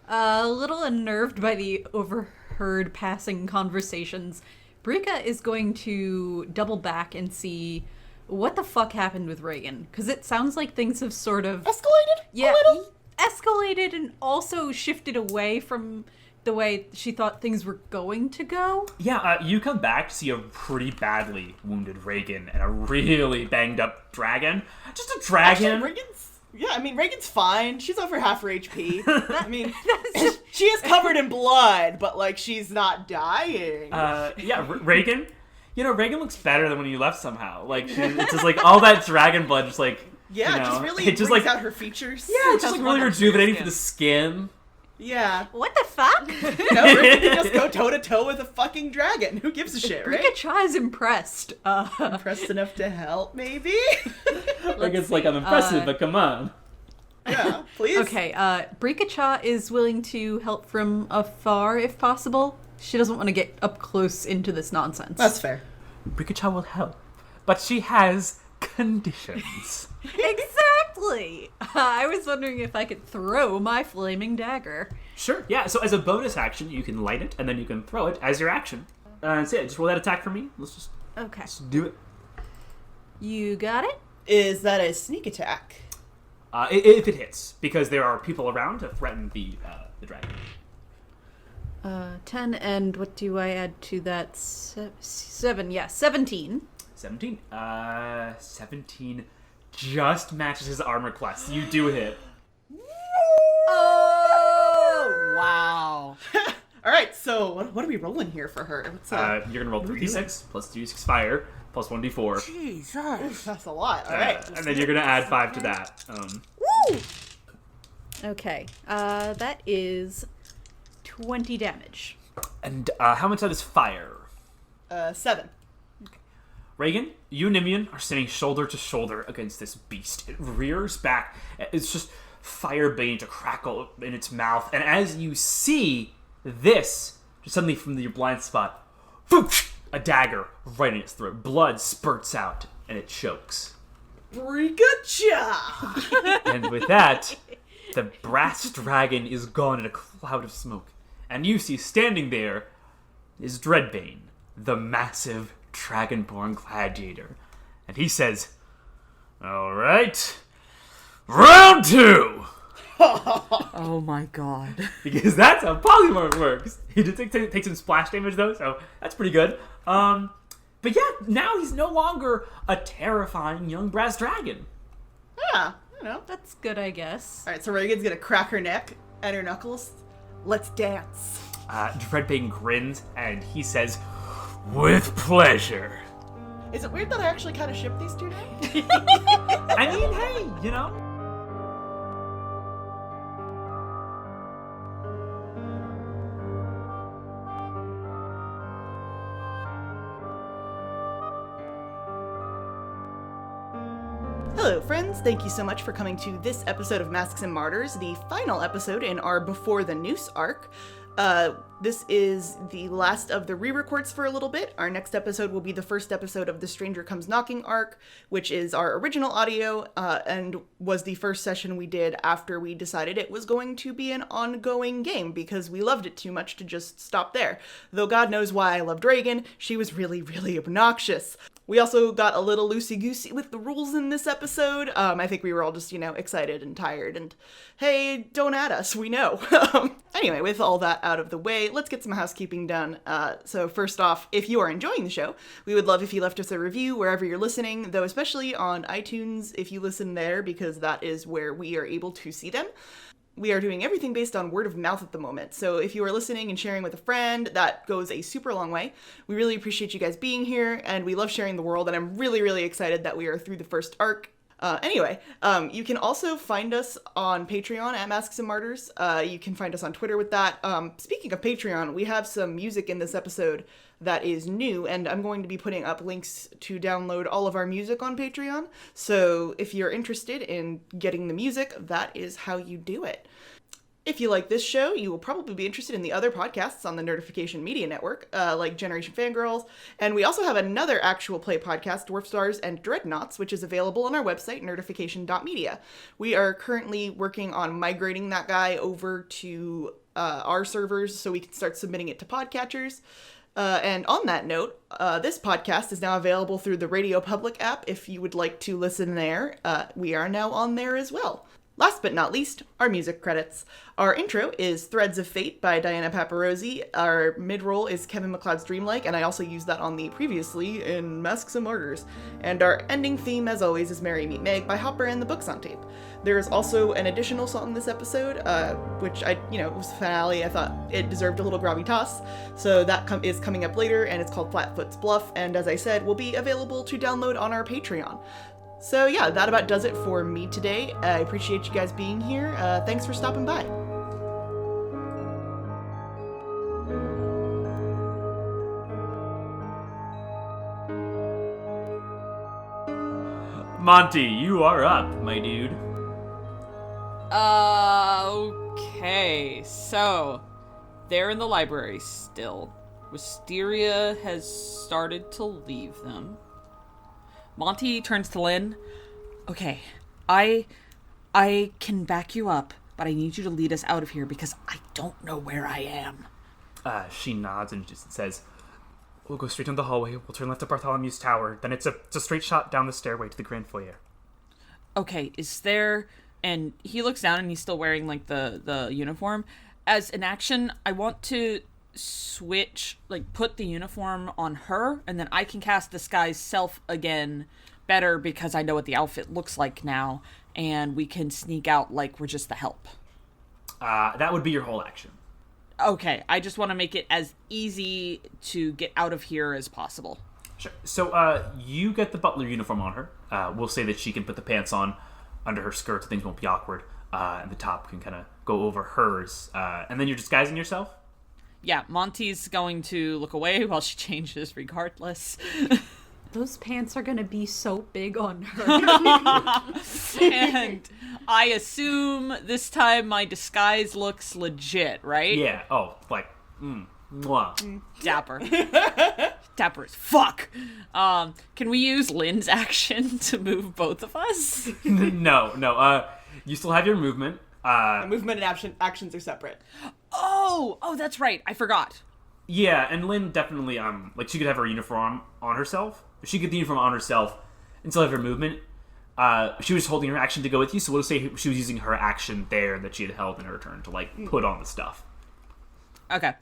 A little unnerved by the overheard passing conversations, Brika is going to double back and see what the fuck happened with Reagan. Because it sounds like things have sort of... Escalated? Yeah, A little? escalated and also shifted away from the way she thought things were going to go. Yeah, you come back to see a pretty badly wounded Reagan and a really banged up dragon. Just a dragon. Actually, Reagan's fine. She's over half her HP. She is covered in blood, but, like, she's not dying. Reagan? You know, Reagan looks better than when you left somehow. Like, it's just like all that dragon blood just like... Yeah, you know, just really it just brings like, out her features. Yeah, it's just like really rejuvenating for the skin. Yeah. What the fuck? Reagan can just go toe-to-toe with a fucking dragon. Who gives a shit, right? Brika is impressed. Impressed enough to help, maybe? Reagan's like, I'm impressive, but come on. Yeah, please. Okay, Brika is willing to help from afar if possible. She doesn't want to get up close into this nonsense. That's fair. Brika will help, but she has conditions. Exactly! I was wondering if I could throw my flaming dagger. Sure, yeah, so as a bonus action, you can light it, and then you can throw it as your action. So yeah, just roll that attack for me. Let's do it. You got it? Is that a sneak attack? If it hits, because there are people around to threaten the dragon. 10, and what do I add to that? 7, yeah, 17. 17. 17 just matches his armor class. You do hit. Oh, wow. All right, so what are we rolling here for her? What's You're gonna roll 3d6 plus 2d6 fire plus 1d4. Jesus. That's a lot. All right. And then you're gonna add 5 to that. Woo! Okay. That is 20 damage. And how much of that is fire? 7. Reagan, you and Nimian are standing shoulder to shoulder against this beast. It rears back. It's just fire beginning to crackle in its mouth. And as you see this, just suddenly from your blind spot, whoosh, a dagger right in its throat. Blood spurts out, and it chokes. Brigacha! And with that, the brass dragon is gone in a cloud of smoke. And you see standing there is Dreadbane, the massive dragonborn gladiator. And he says, "All right, round 2!" Oh my god. Because that's how polymorph works. He did take some splash damage though, so that's pretty good. But yeah, now he's no longer a terrifying young brass dragon. Yeah, you know. That's good, I guess. All right, so Reagan's gonna crack her neck and her knuckles. Let's dance. Dreadbane grins and he says, "With pleasure." Is it weird that I actually kind of ship these two now? I mean, hey, you know. Hello, friends. Thank you so much for coming to this episode of Masks and Martyrs, the final episode in our Before the Noose arc. This is the last of the re-records for a little bit. Our next episode will be the first episode of the Stranger Comes Knocking arc, which is our original audio, and was the first session we did after we decided it was going to be an ongoing game, because we loved it too much to just stop there. Though God knows why I loved Reagan, she was really, really obnoxious. We also got a little loosey-goosey with the rules in this episode. I think we were all just, excited and tired, and hey, don't add us, we know. Anyway, with all that out of the way, let's get some housekeeping done. So first off, if you are enjoying the show, we would love if you left us a review wherever you're listening, though especially on iTunes if you listen there, because that is where we are able to see them. We are doing everything based on word of mouth at the moment, so if you are listening and sharing with a friend, that goes a super long way. We really appreciate you guys being here, and we love sharing the world, and I'm really, really excited that we are through the first arc. Anyway, you can also find us on Patreon at Masks and Martyrs. You can find us on Twitter with that. Speaking of Patreon, we have some music in this episode that is new, and I'm going to be putting up links to download all of our music on Patreon. So if you're interested in getting the music, that is how you do it. If you like this show, you will probably be interested in the other podcasts on the Nerdification Media Network, like Generation Fangirls, and we also have another actual play podcast, Dwarf Stars and Dreadnoughts, which is available on our website, nerdification.media. We are currently working on migrating that guy over to our servers so we can start submitting it to podcatchers. And on that note, this podcast is now available through the Radio Public app. If you would like to listen there, we are now on there as well. Last but not least, our music credits. Our intro is Threads of Fate by Diana Paparozzi. Our mid-roll is Kevin MacLeod's Dreamlike, and I also used that on the previously in Masks and Martyrs. And our ending theme, as always, is Merry Meet Meg by Hopper and the Books on Tape. There is also an additional song this episode, which it was finale. I thought it deserved a little gravitas. So that is coming up later, and it's called Flatfoot's Bluff, and as I said, will be available to download on our Patreon. So yeah, that about does it for me today. I appreciate you guys being here. Thanks for stopping by. Monty, you are up, my dude. Okay, so they're in the library still. Wisteria has started to leave them. Monty turns to Lynn. Okay, I can back you up, but I need you to lead us out of here because I don't know where I am. She nods and just says, "We'll go straight down the hallway. We'll turn left at Bartholomew's Tower. Then it's a straight shot down the stairway to the Grand Foyer." Okay, is there... And he looks down and he's still wearing, like, the uniform. As an action, I want to switch, like put the uniform on her, and then I can cast Disguise Self again better because I know what the outfit looks like now, and we can sneak out like we're just the help. That would be your whole action. Okay, I just want to make it as easy to get out of here as possible. Sure. So, you get the butler uniform on her. We'll say that she can put the pants on under her skirt so things won't be awkward. And the top can kind of go over hers. And then you're disguising yourself? Yeah, Monty's going to look away while she changes regardless. Those pants are gonna be so big on her. And I assume this time my disguise looks legit, right? Yeah. Oh, like, mwah. Dapper. Dapper as fuck. Can we use Lynn's action to move both of us? No. You still have your movement. Movement and actions are separate. Oh, that's right. I forgot. Yeah, and Lynn definitely, like, she could have her uniform on herself. If she could get the uniform on herself and still have her movement, she was holding her action to go with you, so we'll say she was using her action there that she had held in her turn to, like, put on the stuff. Okay.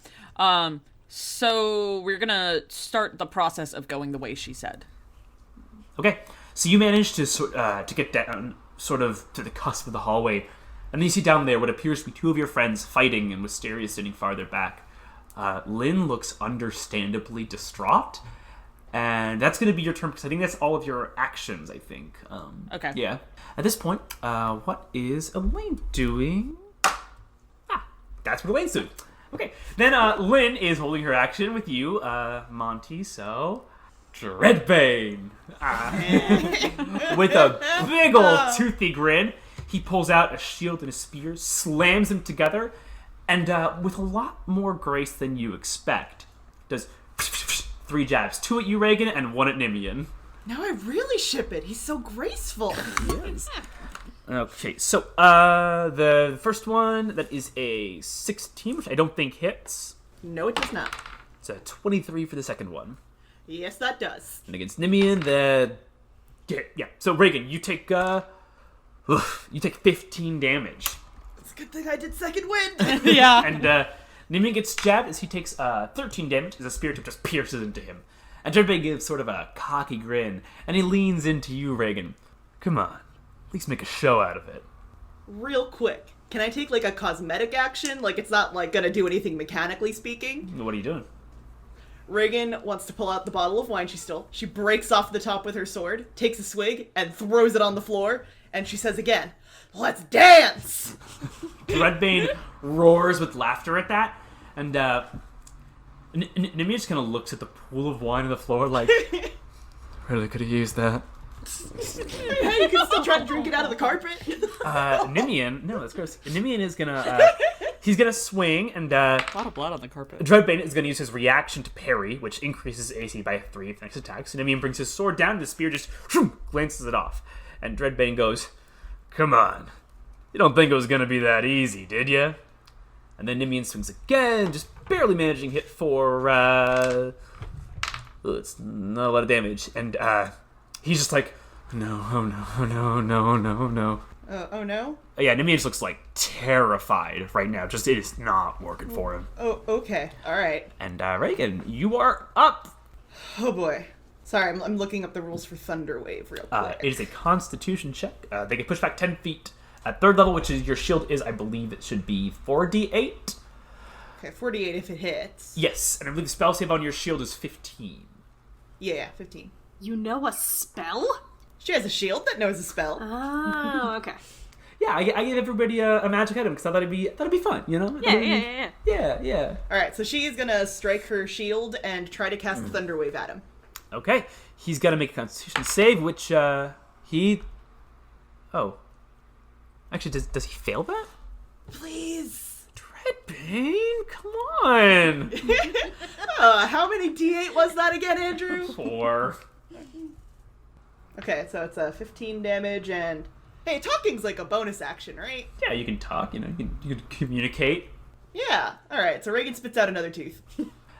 So we're gonna start the process of going the way she said. Okay, so you manage to get down sort of to the cusp of the hallway, and then you see down there what appears to be two of your friends fighting and Wisteria sitting farther back. Lynn looks understandably distraught, and that's going to be your turn because I think that's all of your actions, I think. Okay. Yeah. At this point, what is Elaine doing? That's what Elaine's doing. Okay. Then Lynn is holding her action with you, Monty, so... Dreadbane! With a big old toothy grin, he pulls out a shield and a spear, slams them together, and with a lot more grace than you expect, does 3 jabs. 2 at you, Reagan, and 1 at Nimian. Now I really ship it. He's so graceful. Okay, so the first one, that is a 16, which I don't think hits. No, it does not. It's a 23 for the second one. Yes, that does. And against Nimian, yeah. So Reagan, you take 15 damage. It's a good thing I did second wind. Yeah. And Nimian gets jabbed as he takes 13 damage as a spear tip just pierces into him. And Dreadbane gives sort of a cocky grin, and he leans into you, Reagan. Come on, at least make a show out of it. Real quick, can I take like a cosmetic action? Like it's not like gonna do anything mechanically speaking. What are you doing? Reagan wants to pull out the bottle of wine she breaks off the top with her sword, takes a swig, and throws it on the floor, and she says again, "Let's dance!" Dreadbane roars with laughter at that, and Nimian just kind of looks at the pool of wine on the floor like, really could have used that. Yeah, you can still try to drink it out of the carpet. Nimian, no, that's gross. Nimian is gonna, he's gonna swing, and A lot of blood on the carpet. Dreadbane is gonna use his reaction to parry, which increases AC by 3 for next attack. So Nimian brings his sword down, and the spear just glances it off. And Dreadbane goes, "Come on, you don't think it was gonna be that easy, did you?" And then Nimian swings again, just barely managing hit for, it's not a lot of damage. And, he's just like, no. Oh no? Yeah, Nimian just looks like terrified right now. Just, it is not working for him. Oh, okay. Alright. And, Reagan, you are up. Oh boy. Sorry, I'm looking up the rules for Thunder Wave real quick. It is a Constitution check. They get pushed back 10 feet at 3rd level, which is your shield is, I believe it should be 4d8. Okay, 48 if it hits. Yes, and I believe the spell save on your shield is 15. Yeah, 15. You know a spell? She has a shield that knows a spell. Oh, okay. Yeah, I give everybody a magic item because I thought it'd be fun, you know? Yeah. Alright, so she is gonna strike her shield and try to cast Thunder Wave at him. Okay, he's got to make a Constitution save, which he. Oh, actually, does he fail that? Please. Dreadbane, come on. How many D8 was that again, Andrew? 4. Okay, so it's 15 damage and... Hey, talking's like a bonus action, right? Yeah, you can talk. You know, you can communicate. Yeah. All right. So Reagan spits out another tooth.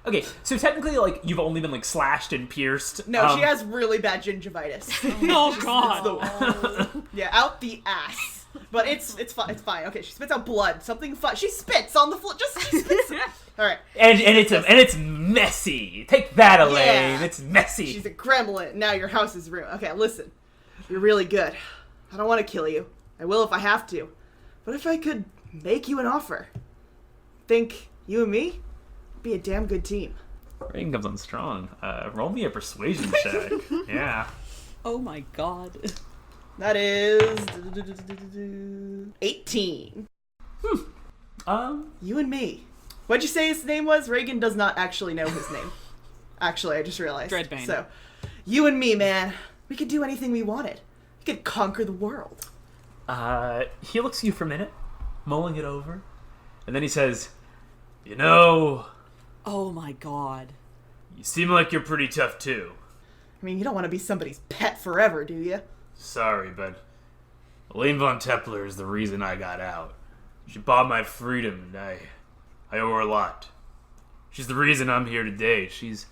Okay, so technically, like, you've only been, like, slashed and pierced. No, she has really bad gingivitis. Oh, God. Yeah, out the ass. But it's fine. It's fine. Okay, she spits out blood. Something fun. She spits on the floor. She spits. All right. And it's messy. Take that, Elaine. Yeah. It's messy. She's a gremlin. Now your house is ruined. Okay, listen. You're really good. I don't want to kill you. I will if I have to. But if I could make you an offer, think you and me would be a damn good team. Reagan comes on strong. Roll me a persuasion check. Yeah. Oh my god. That is 18. You and me. What'd you say his name was? Reagan does not actually know his name. Actually, I just realized. Dreadbane. So, you and me, man. We could do anything we wanted. We could conquer the world. He looks at you for a minute, mulling it over, and then he says, "You know, Oh my god. you seem like you're pretty tough too. I mean, you don't want to be somebody's pet forever, do you? Sorry, but Elaine von Tepler is the reason I got out. She bought my freedom, and I owe her a lot. She's the reason I'm here today. She's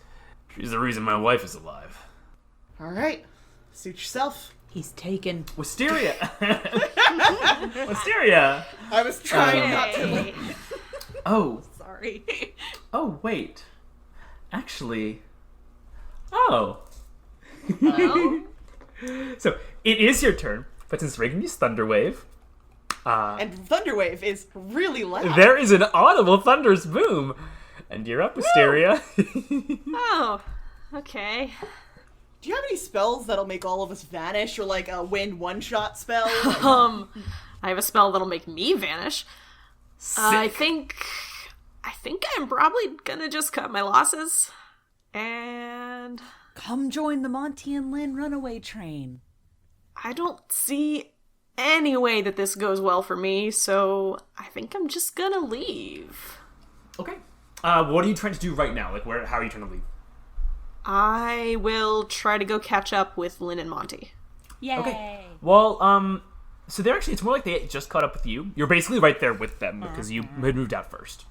the reason my wife is alive." All right. Suit yourself. He's taken. Wisteria. Wisteria. I was trying not to. Oh. Sorry. Oh, wait. Actually. Oh. Well, So, it is your turn, but since Reagan used Thunderwave, And Thunderwave is really loud. there is an audible thunderous boom. And you're up, Wisteria. oh, okay. Do you have any spells that'll make all of us vanish, or like a wind one-shot spell? I have a spell that'll make me vanish. I think I'm probably gonna just cut my losses. And Come join the Monty and Lynn runaway train. I don't see any way that this goes well for me, so I think I'm just gonna leave. Okay. What are you trying to do right now? Like, how are you trying to leave? I will try to go catch up with Lynn and Monty. Yay. Okay. Well, so they're actually, it's more like they just caught up with you. You're basically right there with them because you had moved out first.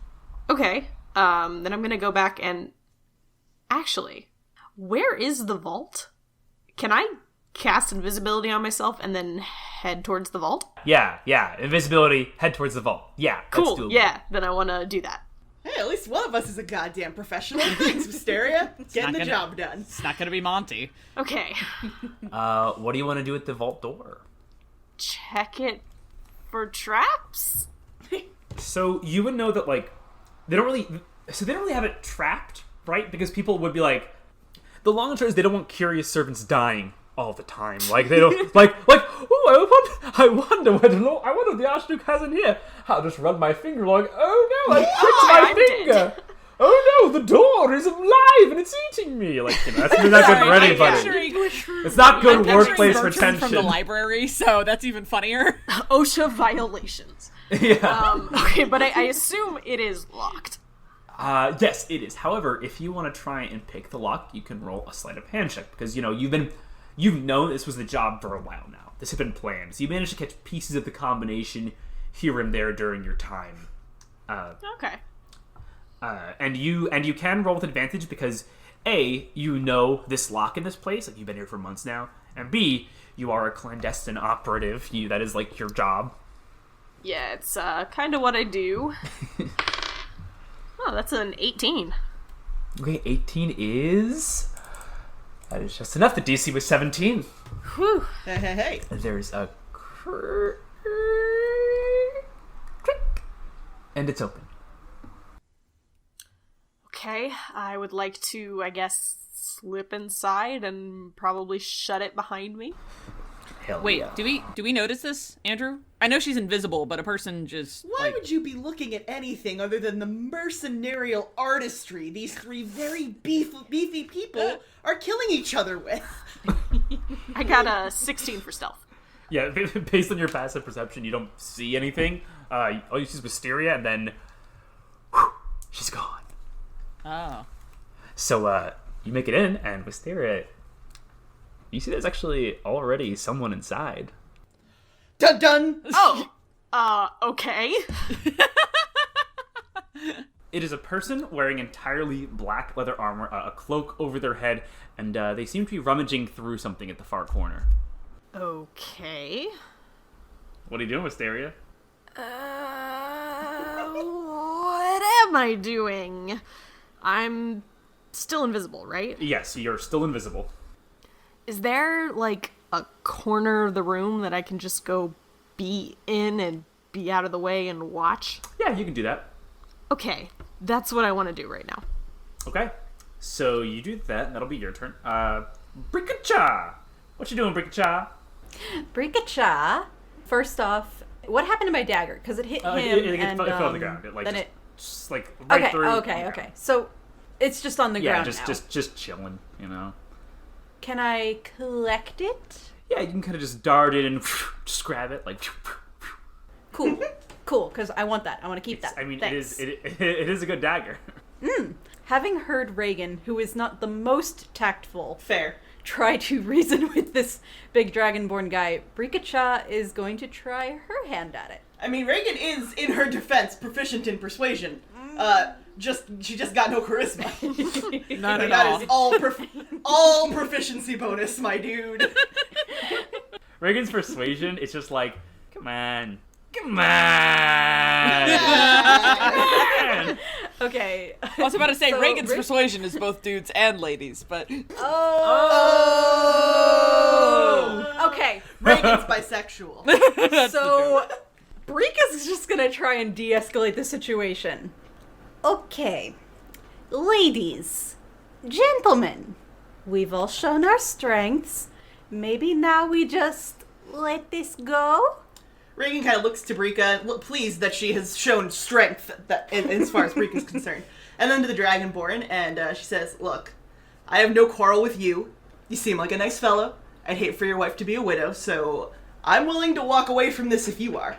Okay, then I'm gonna go back and... Actually, where is the vault? Can I cast invisibility on myself and then head towards the vault? Yeah. Invisibility, head towards the vault. Yeah, that's Cool, doable. yeah, then I want to do that. Hey, at least one of us is a goddamn professional. Thanks, Wisteria. Getting the gonna- job done. It's not gonna be Monty. Okay, What do you want to do at the vault door? check it for traps? So you would know that, like, they don't really have it trapped, right? Because people would be like, the long and short is they don't want curious servants dying all the time. Like, they don't, oh, I wonder what the Archduke has in here. I'll just run my finger along. Oh no, I pricked my I'm finger. Oh no, the door is alive and it's eating me. Like, that's not good for anybody. It's not good I'm picturing workplace Bertram from the retention. library, so that's even funnier. OSHA violations. Yeah. Okay, but I assume it is locked. Yes, it is. However, if you want to try and pick the lock, you can roll a sleight of hand check because you've known this was the job for a while now. This had been planned, so you managed to catch pieces of the combination here and there during your time. Okay. And you can roll with advantage because A, you know this lock in this place, like you've been here for months now, and B, you are a clandestine operative. That is like your job. Yeah, it's kind of what I do. Oh, that's an 18. Okay, 18 is... That is just enough. The DC was 17. Whew. Hey. There's a click, and it's open. Okay, I would like to, I guess, slip inside and probably shut it behind me. Hell Wait, yeah. do we notice this, Andrew? I know she's invisible, but a person just Why would you be looking at anything other than the mercenarial artistry these three very beefy people are killing each other with? I got a 16 for stealth. Yeah, based on your passive perception, you don't see anything. All you see is Wisteria, and then she's gone. Oh. So you make it in, and Wisteria, you see there's actually already someone inside. Dun dun! Oh, okay. It is a person wearing entirely black leather armor, a cloak over their head, and they seem to be rummaging through something at the far corner. Okay. What are you doing, Wisteria? What am I doing? I'm still invisible, right? Yes, you're still invisible. Is there, like, a corner of the room that I can just go be in and be out of the way and watch? Yeah, you can do that. Okay, that's what I want to do right now. Okay. So you do that, and that'll be your turn. Brikacha! What you doing, Brikacha? Brikacha, first off, what happened to my dagger? Because it hit him It and fell on the ground. It, like, then just like right okay, through. okay. So it's just on the ground now. just chilling, you know. Can I collect it? Yeah, you can kind of just dart in and just grab it, like. Cool, cool. Because I want that. I want to keep that. I mean, Thanks. it is a good dagger. Having heard Reagan, who is not the most tactful, Fair. try to reason with this big dragonborn guy, Brikacha is going to try her hand at it. I mean, Reagan is, in her defense, proficient in persuasion. She just got no charisma. Not at That all. is all proficiency bonus, my dude. Reagan's persuasion, it's just like, come on. Okay. I was about to say So, Reagan's persuasion is both dudes and ladies, but Oh! Okay. Reagan's bisexual. So, Brika's just gonna try and de-escalate the situation. Okay. Ladies, gentlemen, we've all shown our strengths. Maybe now we just let this go? Reagan kind of looks to Brika, pleased that she has shown strength as far as Brika's concerned. And then to the Dragonborn, and she says, look, I have no quarrel with you. You seem like a nice fellow. I'd hate for your wife to be a widow, so I'm willing to walk away from this if you are.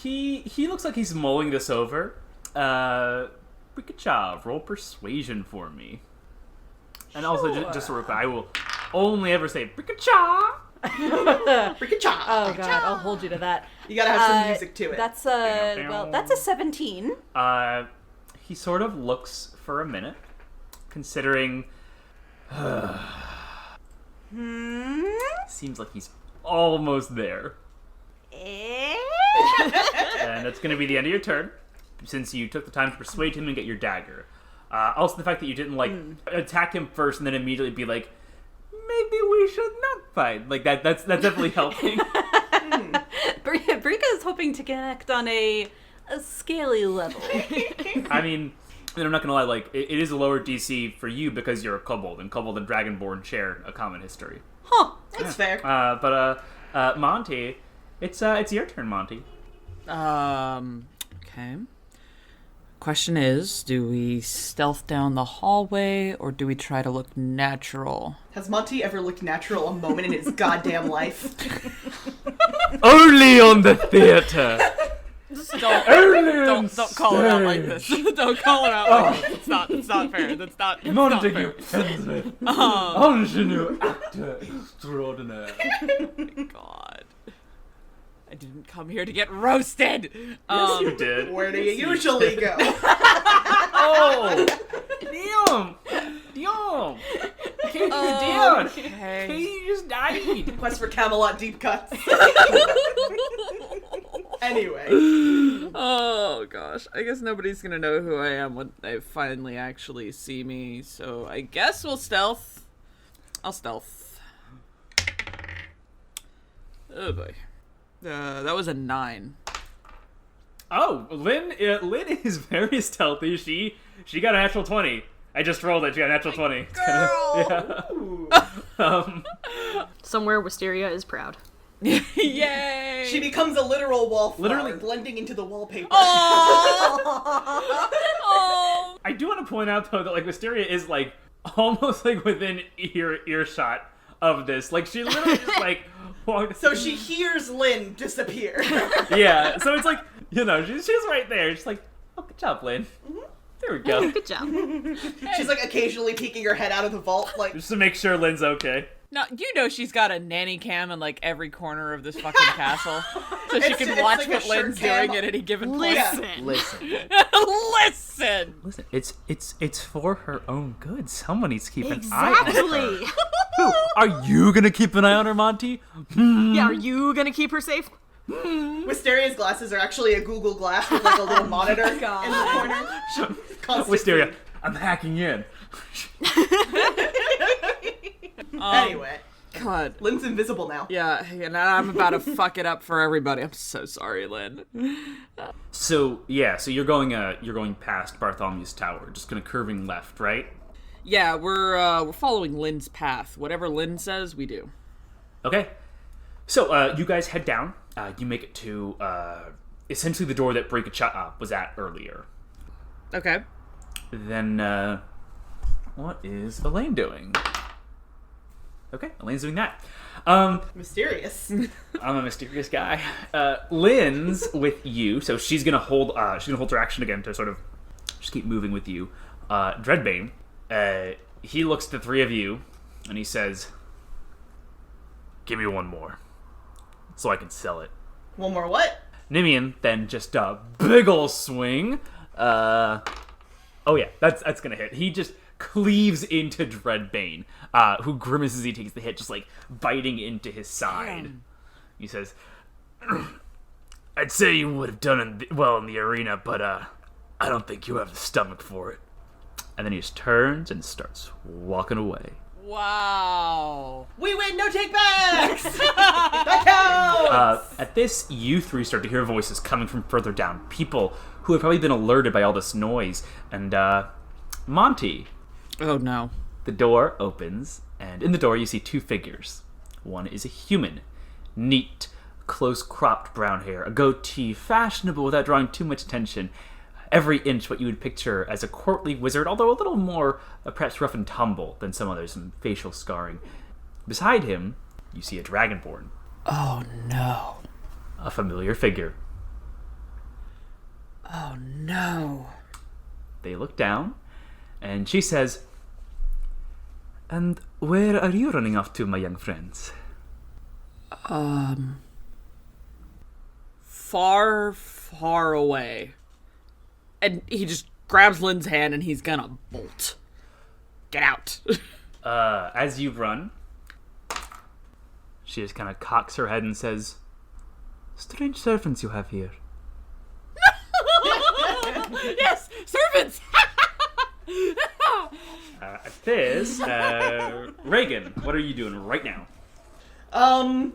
He looks like he's mulling this over. Brikacha, roll persuasion for me. And also, just real quick, I will only ever say Brikacha. Brikacha! Oh god, I'll hold you to that. You gotta have some music to it. That's that's a 17. He sort of looks for a minute, considering. Seems like he's almost there. And that's going to be the end of your turn, since you took the time to persuade him and get your dagger. Also, the fact that you didn't attack him first and then immediately be like, maybe we should not fight. Like that's definitely helping. Brika is hoping to connect on a scaly level. I mean, I'm not gonna lie. Like it is a lower DC for you because you're a kobold, and kobold and dragonborn share a common history. Huh. That's fair. But Monty, it's your turn, Monty. Okay. Question is, do we stealth down the hallway or do we try to look natural? Has Monty ever looked natural a moment in his goddamn life? Only on the theater. Don't call it out like this. Don't call it out like this. It's not fair. That's not Montague fair. Hensley, ingenue actor extraordinaire. God. I didn't come here to get roasted. Yes, you did. Where do you usually go? Oh, damn. Okay. He just died. Quest for Camelot deep cuts. Anyway. Oh gosh, I guess nobody's gonna know who I am when they finally actually see me, so I guess we'll stealth. I'll stealth. Oh boy. That was a 9. Oh, Lynn is very stealthy. She got a natural 20. I just rolled it. She got a natural 20. Yeah. Somewhere Wisteria is proud. Yay! She becomes a literal wallflower, Literally. blending into the wallpaper. Oh! I do want to point out though that like Wisteria is like almost like within earshot of this. Like she literally just like walked. So she hears Lynn disappear. Yeah. So it's like she's right there. She's like, oh, good job, Lynn. There we go. Good job. She's like occasionally peeking her head out of the vault, like, Just to make sure Lynn's okay. Now, you know she's got a nanny cam in like every corner of this fucking castle. So she It's can watch like a what shirt Lynn's cam. doing at any given point. Listen. Listen! Listen, it's for her own good. Someone needs to keep an eye on her. Exactly. Who? Are you gonna keep an eye on her, Monty? Yeah, are you gonna keep her safe? Wisteria's glasses are actually a Google Glass with like a little monitor in the corner. Constantly. Wisteria, I'm hacking in. Anyway, God. Lynn's invisible now. Yeah, and I'm about to fuck it up for everybody. I'm so sorry, Lynn. So you're going past Bartholomew's Tower, just kind of curving left, right? Yeah, we're following Lynn's path. Whatever Lynn says, we do. Okay. So you guys head down. You make it to essentially the door that Breakacha was at earlier. Okay. Then what is Elaine doing? Okay, Elaine's doing that. Mysterious. I'm a mysterious guy. Lynn's with you, so she's gonna hold her action again to sort of just keep moving with you. Dreadbane, he looks at the three of you and he says, "Give me one more, so I can sell it." One more what? Nimian then just a big ol' swing. Oh yeah, that's gonna hit. He just cleaves into Dreadbane, who grimaces as he takes the hit, just like biting into his side. Damn. He says, "I'd say you would have done well in the arena, but I don't think you have the stomach for it." And then he just turns and starts walking away. Wow. We win, no take backs! That counts! At this, you three start to hear voices coming from further down. People who have probably been alerted by all this noise. And, Monty. Oh, no. The door opens, and in the door you see two figures. One is a human. Neat, close-cropped brown hair, a goatee fashionable without drawing too much attention. Every inch what you would picture as a courtly wizard, although a little more perhaps rough and tumble than some others, and facial scarring. Beside him, you see a dragonborn. Oh, no. A familiar figure. Oh, no. They look down, and she says, "And where are you running off to, my young friends?" Far, far away. And he just grabs Lynn's hand and he's gonna bolt. Get out. As you run, she just kind of cocks her head and says, "Strange servants you have here." Yes, servants! At this, Reagan, what are you doing right now?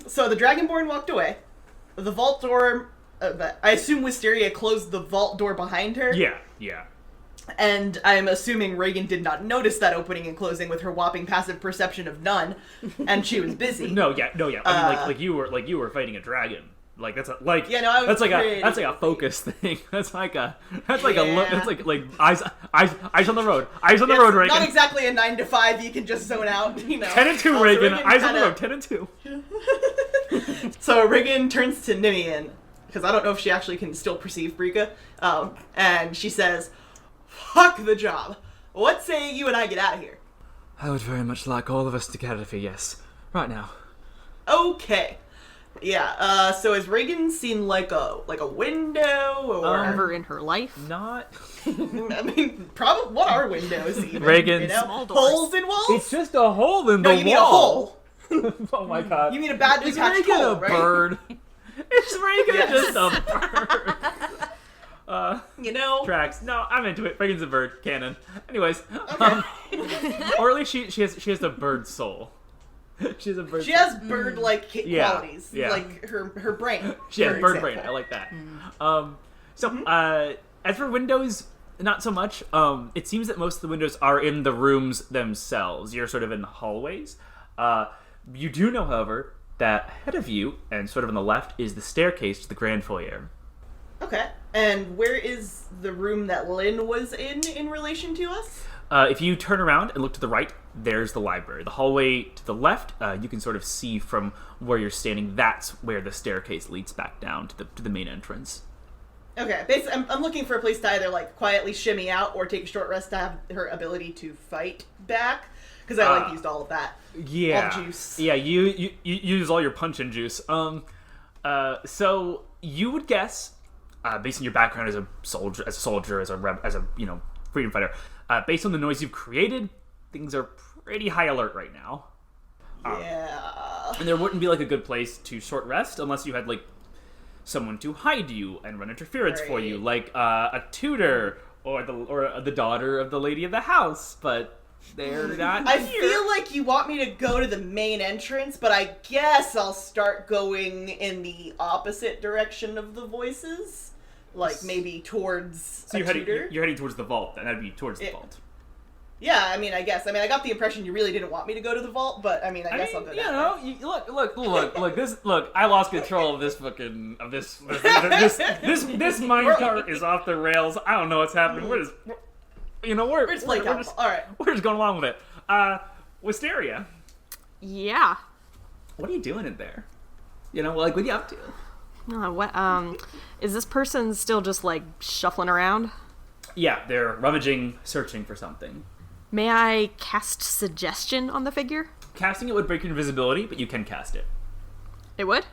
So the Dragonborn walked away. The vault door, I assume Wisteria closed the vault door behind her. Yeah. And I'm assuming Reagan did not notice that opening and closing with her whopping passive perception of none, and she was busy. No, yeah. I mean, like you were fighting a dragon. Like that's I was that's like a focus thing. That's like a look. That's like eyes on the road. Eyes on the road, Reagan. Not exactly a 9 to 5. You can just zone out. 10 and 2, Reagan. Eyes on the road. 10 and 2. So Reagan turns to Nimian, because I don't know if she actually can still perceive Brika, and she says, "Fuck the job. What say you and I get out of here?" I would very much like all of us to get out of here. Yes, right now. Okay. Yeah. So has Reagan seen like a window or Ever in her life? Not. I mean, probably. What are windows even? Reagan's small doors. Holes in walls? It's just a hole in the no, you mean a wall. hole. Oh my god. You mean a badly Is patched Reagan hole, a right? bird? Is Reagan Yes. just a bird? Tracks. No, I'm into it. Reagan's a bird. Canon. Anyways, or at least she has the bird soul. She has a bird. She has bird-like qualities, yeah. like her brain. She has for bird example. brain. I like that. As for windows, not so much. It seems that most of the windows are in the rooms themselves. You're sort of in the hallways. You do know, however, that ahead of you and sort of on the left is the staircase to the grand foyer. Okay. And where is the room that Lynn was in relation to us? If you turn around and look to the right, there's the library. The hallway to the left, you can sort of see from where you're standing. That's where the staircase leads back down to the main entrance. Okay. Basically, I'm looking for a place to either like quietly shimmy out or take a short rest to have her ability to fight back, because I used all of that. Yeah. All the juice. Yeah. You use all your punch and juice. So you would guess, based on your background as a soldier, as a freedom fighter. Based on the noise you've created, things are pretty high alert right now. Yeah. And there wouldn't be like a good place to short rest unless you had like someone to hide you and run interference for you, Right. like a tutor or the daughter of the lady of the house, but they're not I here. feel like you want me to go to the main entrance, but I guess I'll start going in the opposite direction of the voices. Like, maybe towards So a tutor? you're heading towards the vault, and that'd be towards the Yeah. vault. Yeah, I mean, I guess. I mean, I got the impression you really didn't want me to go to the vault, but I mean, I guess I'll go you that know, way. look. I lost control of this fucking this minecart is off the rails. I don't know what's happening. We're just playing alcohol. All right. We're just going along with it. Wisteria, Yeah. what are you doing in there? What are you up to? Is this person still just, like, shuffling around? Yeah, they're rummaging, searching for something. May I cast suggestion on the figure? Casting it would break your invisibility, but you can cast it. It would?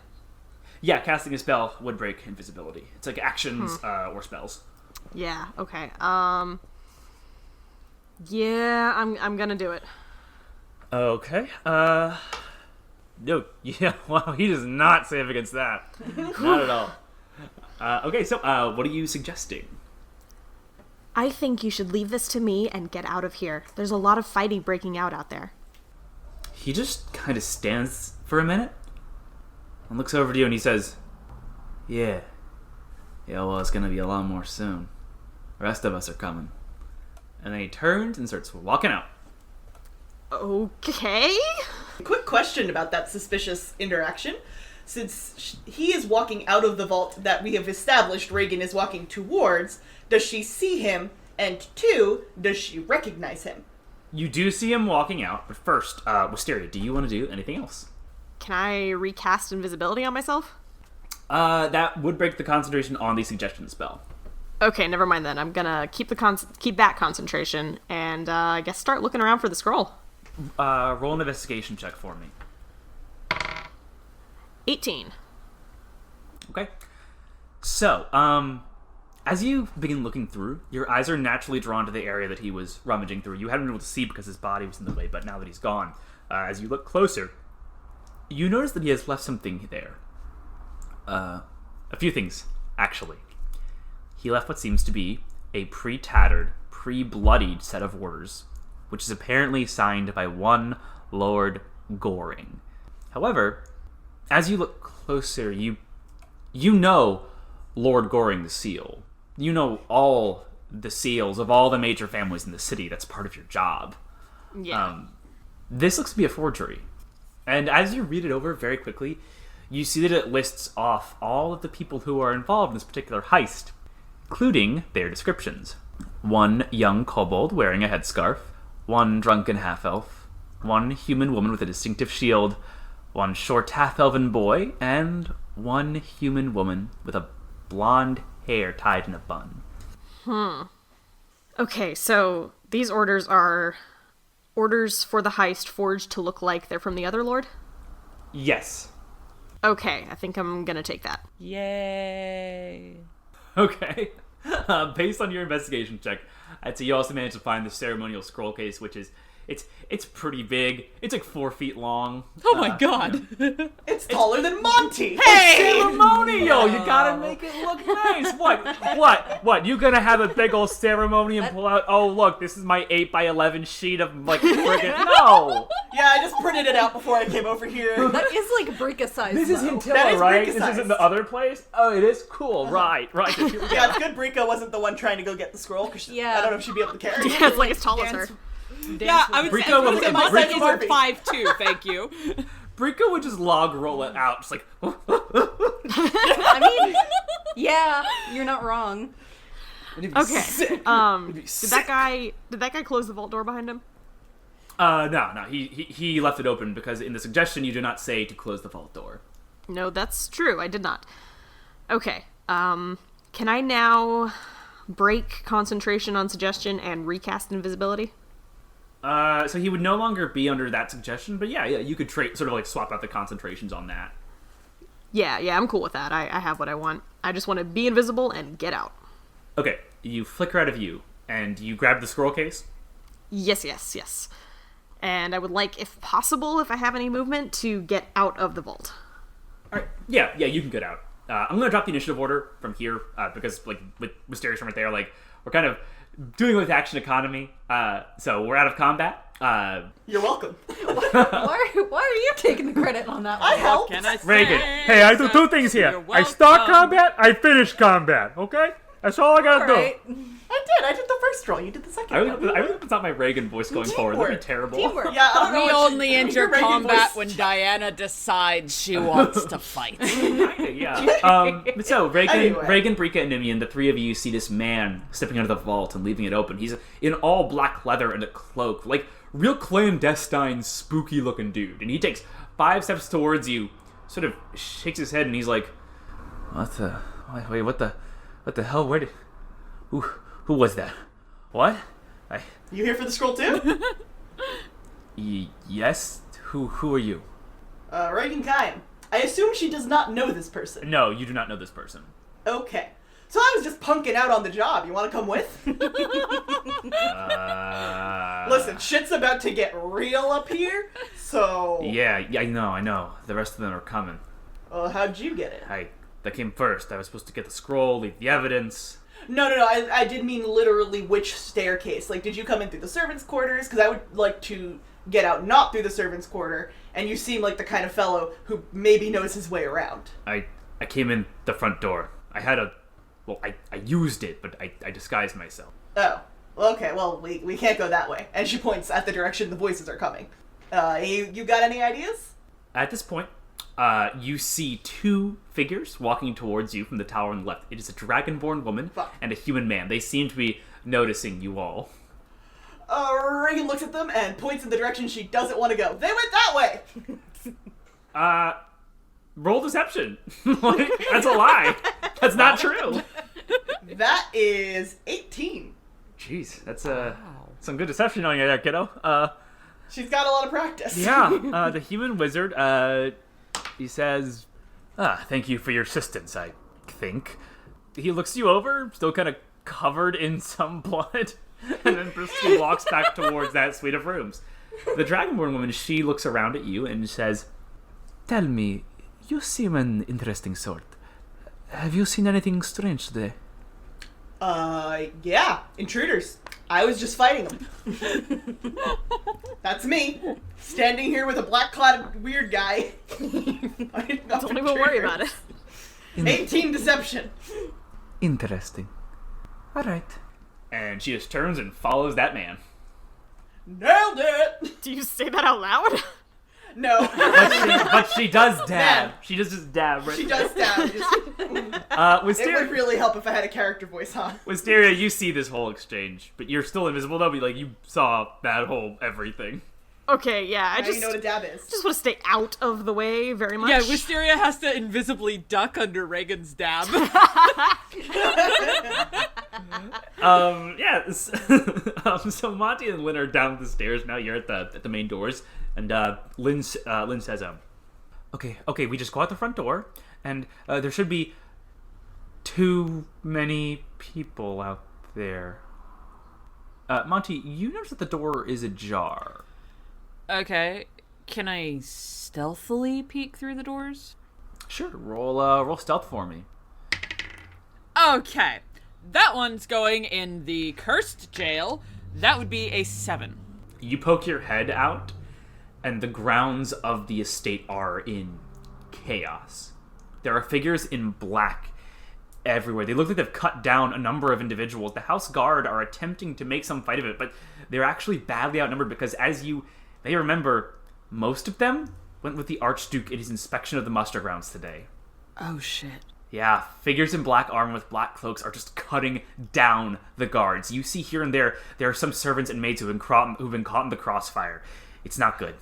Yeah, casting a spell would break invisibility. It's like actions or spells. Yeah, okay. Yeah, I'm gonna do it. Okay. No. Yeah. Wow. He does not save against that. Not at all. Okay. So, what are you suggesting? I think you should leave this to me and get out of here. There's a lot of fighting breaking out there. He just kind of stands for a minute and looks over to you, and he says, "Yeah. Well, it's gonna be a lot more soon. The rest of us are coming." And then he turns and starts walking out. Okay. Quick question about that suspicious interaction. Since he is walking out of the vault that we have established Reagan is walking towards, does she see him? And 2, does she recognize him? You do see him walking out, but first, Wisteria, do you want to do anything else? Can I recast invisibility on myself? That would break the concentration on the suggestion spell. Okay, never mind then. I'm gonna keep that concentration and I guess start looking around for the scroll. Roll an investigation check for me. 18. Okay. So, as you begin looking through, your eyes are naturally drawn to the area that he was rummaging through. You hadn't been able to see because his body was in the way, but now that he's gone, as you look closer, you notice that he has left something there. A few things, actually. He left what seems to be a pre-tattered, pre-bloodied set of orders, which is apparently signed by one Lord Goring. However, as you look closer, you know Lord Goring's seal. You know all the seals of all the major families in the city. That's part of your job. Yeah. This looks to be a forgery. And as you read it over very quickly, you see that it lists off all of the people who are involved in this particular heist, including their descriptions. One young kobold wearing a headscarf, one drunken half-elf, one human woman with a distinctive shield, one short half-elven boy, and one human woman with a blonde hair tied in a bun. Okay, so these orders are orders for the heist forged to look like they're from the other lord? Yes. Okay, I think I'm gonna take that. Yay. Okay. Based on your investigation check, I'd say you also managed to find the ceremonial scroll case, which is it's pretty big. It's like 4 feet long. Oh my god. It's taller than Monty! Ceremonial! You gotta make it look nice. What? You gonna have a big old ceremony and pull out? Oh look, this is my 8x11 sheet of like friggin' no. Yeah, I just printed it out before I came over here. That is like Brika size. This is though. Hintilla, That is right? Brika This size. isn't the other place. Oh, it is cool. Right. Here we go. Yeah, it's good Brika wasn't the one trying to go get the scroll, because Yeah. I don't know if she'd be able to carry it. Yeah, it's like as tall as her. Yeah, I would say Brico will- my Brico- second is 5'2", thank you. Brika would just log roll it out, just like. I mean, yeah, you're not wrong. Okay. Did that guy close the vault door behind him? No. He left it open because in the suggestion you do not say to close the vault door. No, that's true. I did not. Okay. Can I now break concentration on suggestion and recast invisibility? So he would no longer be under that suggestion, but yeah, you could sort of like swap out the concentrations on that. Yeah, I'm cool with that. I have what I want. I just want to be invisible and get out. Okay, you flicker out of view, and you grab the scroll case. Yes. And I would like, if possible, if I have any movement, to get out of the vault. All right, yeah, you can get out. I'm gonna drop the initiative order from here because like with Mysterious right there, like we're kind of doing with action economy. So we're out of combat. You're welcome. Why are you taking the credit on that one? I helped. Can I say Reagan, hey, I do two things here. You're I start welcome. combat, I finish combat, okay? That's all I gotta All do. right. I did the first roll. You did the second I one. really hope it's not my Reagan voice going forward. That'd be Teamwork. terrible. Teamwork. Yeah, I don't know We what only your enter Reagan combat voice- when Diana decides she wants to fight. Yeah. So Reagan, Anyway. Reagan, Brika, and Nimian, the three of you see this man stepping out of the vault and leaving it open. He's in all black leather and a cloak, like real clandestine, spooky-looking dude. And he takes 5 steps towards you, sort of shakes his head, and he's like, "What the? Wait, what the hell? Where did? Who was that? What? You here for the scroll too? Yes. Who are you? Reagan Kyan. I assume she does not know this person. No, you do not know this person. Okay. So I was just punking out on the job. You want to come with? Listen, shit's about to get real up here, so... Yeah, I know. The rest of them are coming. How'd you get it? That came first. I was supposed to get the scroll, leave the evidence. No, I did mean literally which staircase. Like, did you come in through the servants' quarters? Because I would like to get out not through the servants' quarter, and you seem like the kind of fellow who maybe knows his way around. I came in the front door. I had I used it, but I disguised myself. Oh, okay, well, we can't go that way. And she points at the direction the voices are coming. You got any ideas? At this point, you see 2 figures walking towards you from the tower on the left. It is a dragonborn woman Fuck. and a human man. They seem to be noticing you all. Reagan looks at them and points in the direction she doesn't want to go. They went that way! Roll deception. Like, that's a lie. That's not true. That is 18. Jeez, that's some good deception on you there, kiddo. She's got a lot of practice. Yeah, the human wizard, he says, thank you for your assistance, I think. He looks you over, still kind of covered in some blood, and then briskly walks back towards that suite of rooms. The Dragonborn woman, she looks around at you and says, tell me, you seem an interesting sort. Have you seen anything strange today? Yeah, intruders. I was just fighting them. That's me, standing here with a black-clad weird guy. Don't even worry about it. 18 deception. Interesting. All right. And she just turns and follows that man. Nailed it! Do you say that out loud? No. But she does dab. Man. She does just dab. Right She there. does stab. It Wisteria, would really help if I had a character voice, huh? Wisteria, you see this whole exchange, but you're still invisible though. But like you saw that whole everything. Okay, yeah, I Now you know what a dab is. just want to stay out of the way very much. Yeah, Wisteria has to invisibly duck under Reagan's dab. So Monty and Lynn are down the stairs now. You're at the main doors, and Lynn says, okay, we just go out the front door, and there should be too many people out there. Monty, you notice that the door is ajar. Okay, can I stealthily peek through the doors? Sure, roll stealth for me. Okay, that one's going in the cursed jail. That would be a 7. You poke your head out, and the grounds of the estate are in chaos. There are figures in black everywhere. They look like they've cut down a number of individuals. The house guard are attempting to make some fight of it, but they're actually badly outnumbered because, as you may remember, most of them went with the Archduke in his inspection of the muster grounds today. Oh shit. Yeah, figures in black armor with black cloaks are just cutting down the guards. You see here and there are some servants and maids who've been caught in the crossfire. It's not good.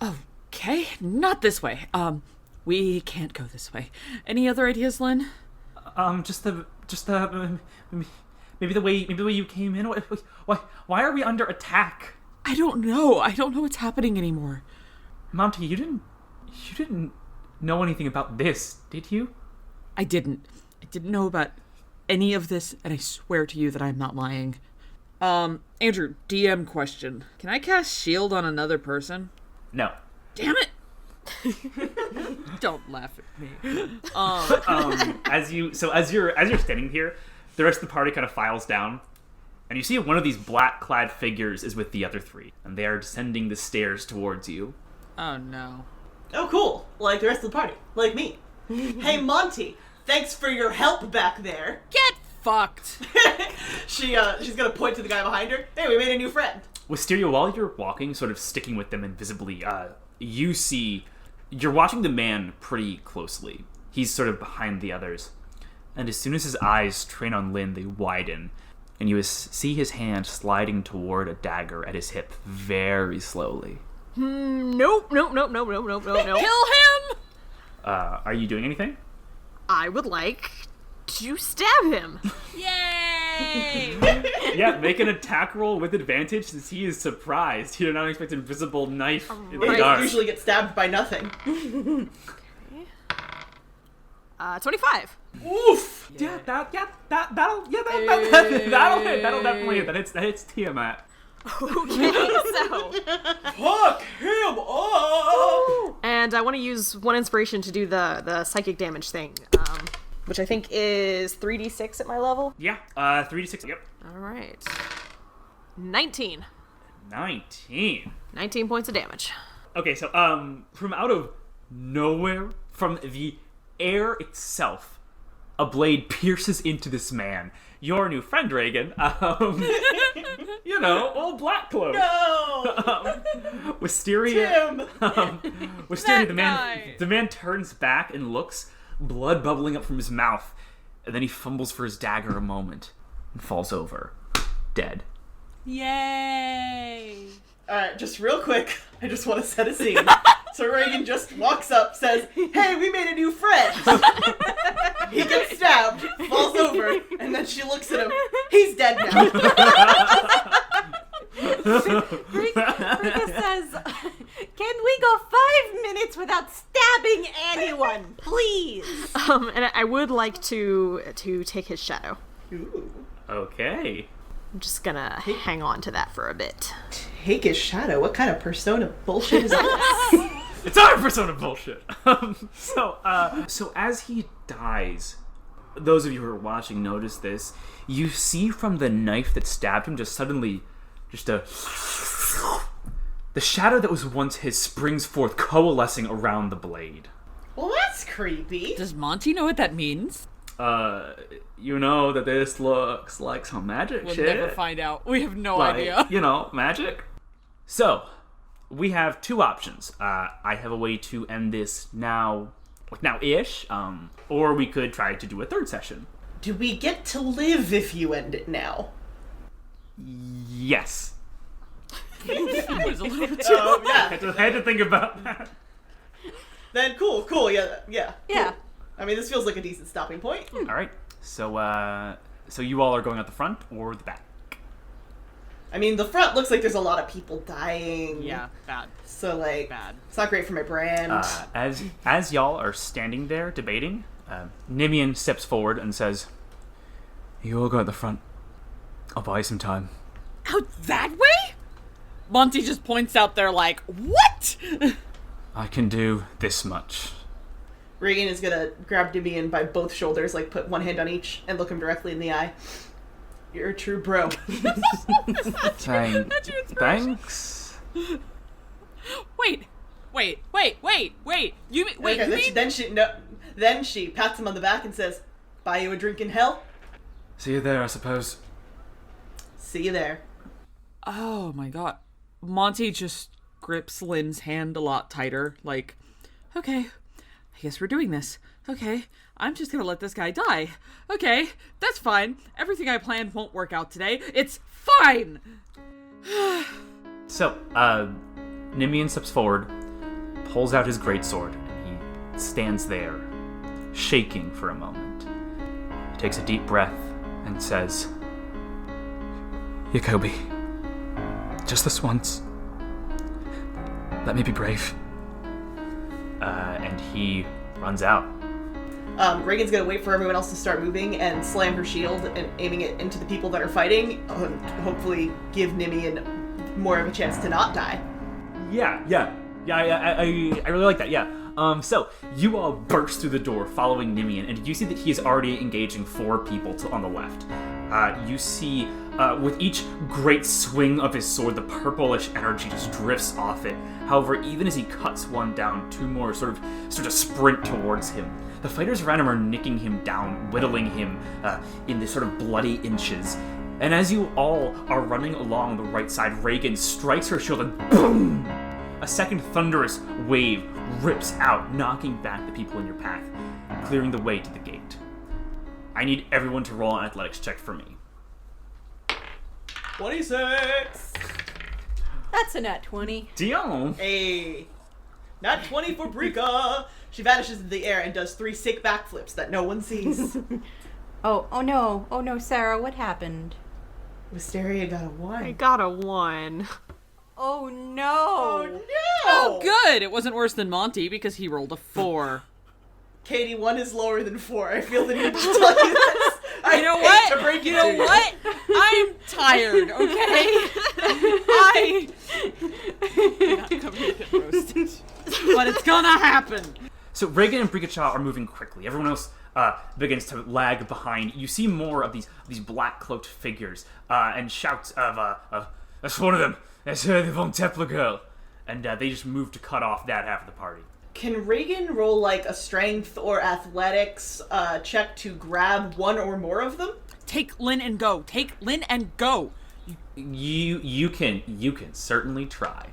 Okay, not this way. We can't go this way. Any other ideas, Lynn? Maybe the way you came in. Why are we under attack? I don't know. I don't know what's happening anymore. Monty, you didn't know anything about this, did you? I didn't know about any of this, and I swear to you that I'm not lying. Andrew, DM question. Can I cast shield on another person? No. Damn it! Don't laugh at me. As you're standing here, the rest of the party kind of files down, and you see one of these black-clad figures is with the other three, and they are descending the stairs towards you. Oh no. Oh, cool. Like the rest of the party. Like me. Hey, Monty. Thanks for your help back there. Get fucked. She's gonna point to the guy behind her. Hey, we made a new friend. Wisteria, while you're walking, sort of sticking with them invisibly, you're watching the man pretty closely. He's sort of behind the others. And as soon as his eyes train on Lynn, they widen. And you see his hand sliding toward a dagger at his hip very slowly. Nope. Kill him! Are you doing anything? I would like to stab him. Yay! Yeah, make an attack roll with advantage since he is surprised. He did not expect an invisible knife in the They dark. usually get stabbed by nothing. 25. Oof! That'll hit. That'll definitely hit. That hits Tiamat. Okay, so. Fuck him up! And I want to use one inspiration to do the psychic damage thing, which I think is 3d6 at my level. Yeah, 3d6, yep. Alright. 19. 19. 19 points of damage. Okay, so, from out of nowhere, from the air itself, a blade pierces into this man. Your new friend, Reagan, old Black Cloak. No! Wisteria. Tim! Wisteria, That the man turns back and looks, blood bubbling up from his mouth, and then he fumbles for his dagger a moment and falls over, dead. Yay! Alright, just real quick, I just want to set a scene. So Reagan just walks up, says, "Hey, we made a new friend!" He gets stabbed, falls over, and then she looks at him. He's dead now. Rika says, "Can we go 5 minutes without stabbing anyone, please?" And I would like to take his shadow. Ooh. Okay. I'm just gonna hang on to that for a bit. Take his shadow? What kind of persona bullshit is this? It's our persona bullshit. So as he dies, those of you who are watching notice this. You see from the knife that stabbed him the shadow that was once his springs forth, coalescing around the blade. Well, that's creepy. Does Monty know what that means? You know that this looks like some magic We'll shit. never find out. We have no Like, idea. Magic. So, we have two options. I have a way to end this now-ish, or we could try to do a third session. Do we get to live if you end it now? Yes. It was a little bit Oh, yeah. I had to think about that. Then cool, yeah. Yeah. I mean, this feels like a decent stopping point. All right. So you all are going out the front or the back? I mean, the front looks like there's a lot of people dying. Yeah, bad. So, like, Bad. it's not great for my brand. As y'all are standing there debating, Nimian steps forward and says, "You all go at the front. I'll buy you some time." Out that way? Monty just points out there like, what? I can do this much. Reagan is gonna grab Nimian by both shoulders, like put one hand on each, and look him directly in the eye. You're a true bro. Thanks. Wait. Then she pats him on the back and says, "Buy you a drink in hell? See you there, I suppose. See you there." Oh my god. Monty just grips Lynn's hand a lot tighter, like, okay, I guess we're doing this. Okay, I'm just gonna let this guy die. Okay, that's fine. Everything I planned won't work out today. It's fine! So, Nimian steps forward, pulls out his greatsword, and he stands there, shaking for a moment. He takes a deep breath and says, "Jacobi, just this once. Let me be brave." And he runs out. Reagan's gonna wait for everyone else to start moving and slam her shield and aiming it into the people that are fighting, hopefully give Nimian more of a chance to not die. Yeah. Yeah, I really like that, yeah. So, you all burst through the door following Nimian, and you see that he is already engaging 4 people on the left. You see, with each great swing of his sword, the purplish energy just drifts off it. However, even as he cuts one down, 2 more sort of sprint towards him. The fighters around him are nicking him down, whittling him in this sort of bloody inches. And as you all are running along the right side, Reagan strikes her shield and boom! A second thunderous wave rips out, knocking back the people in your path, clearing the way to the gate. I need everyone to roll an athletics check for me. 26! That's a nat 20. Dion! Hey! Not 20 for Brika! She vanishes into the air and does 3 sick backflips that no one sees. Oh no, Sarah, what happened? Wisteria got a 1. I got a 1. Oh no! Oh no! Oh, good. It wasn't worse than Monty because he rolled a 4. Katie, 1 is lower than 4. I feel the need to tell you this. You know what? You know what? I'm tired, okay? I not come here to get roasted. But it's gonna happen. So Reagan and Brikacha are moving quickly. Everyone else begins to lag behind. You see more of these black-cloaked figures and shouts of, that's one of them. That's the Von Templar girl. And they just move to cut off that half of the party. Can Reagan roll like a strength or athletics check to grab 1 or more of them? Take Lynn and go. Take Lynn and go. You can certainly try.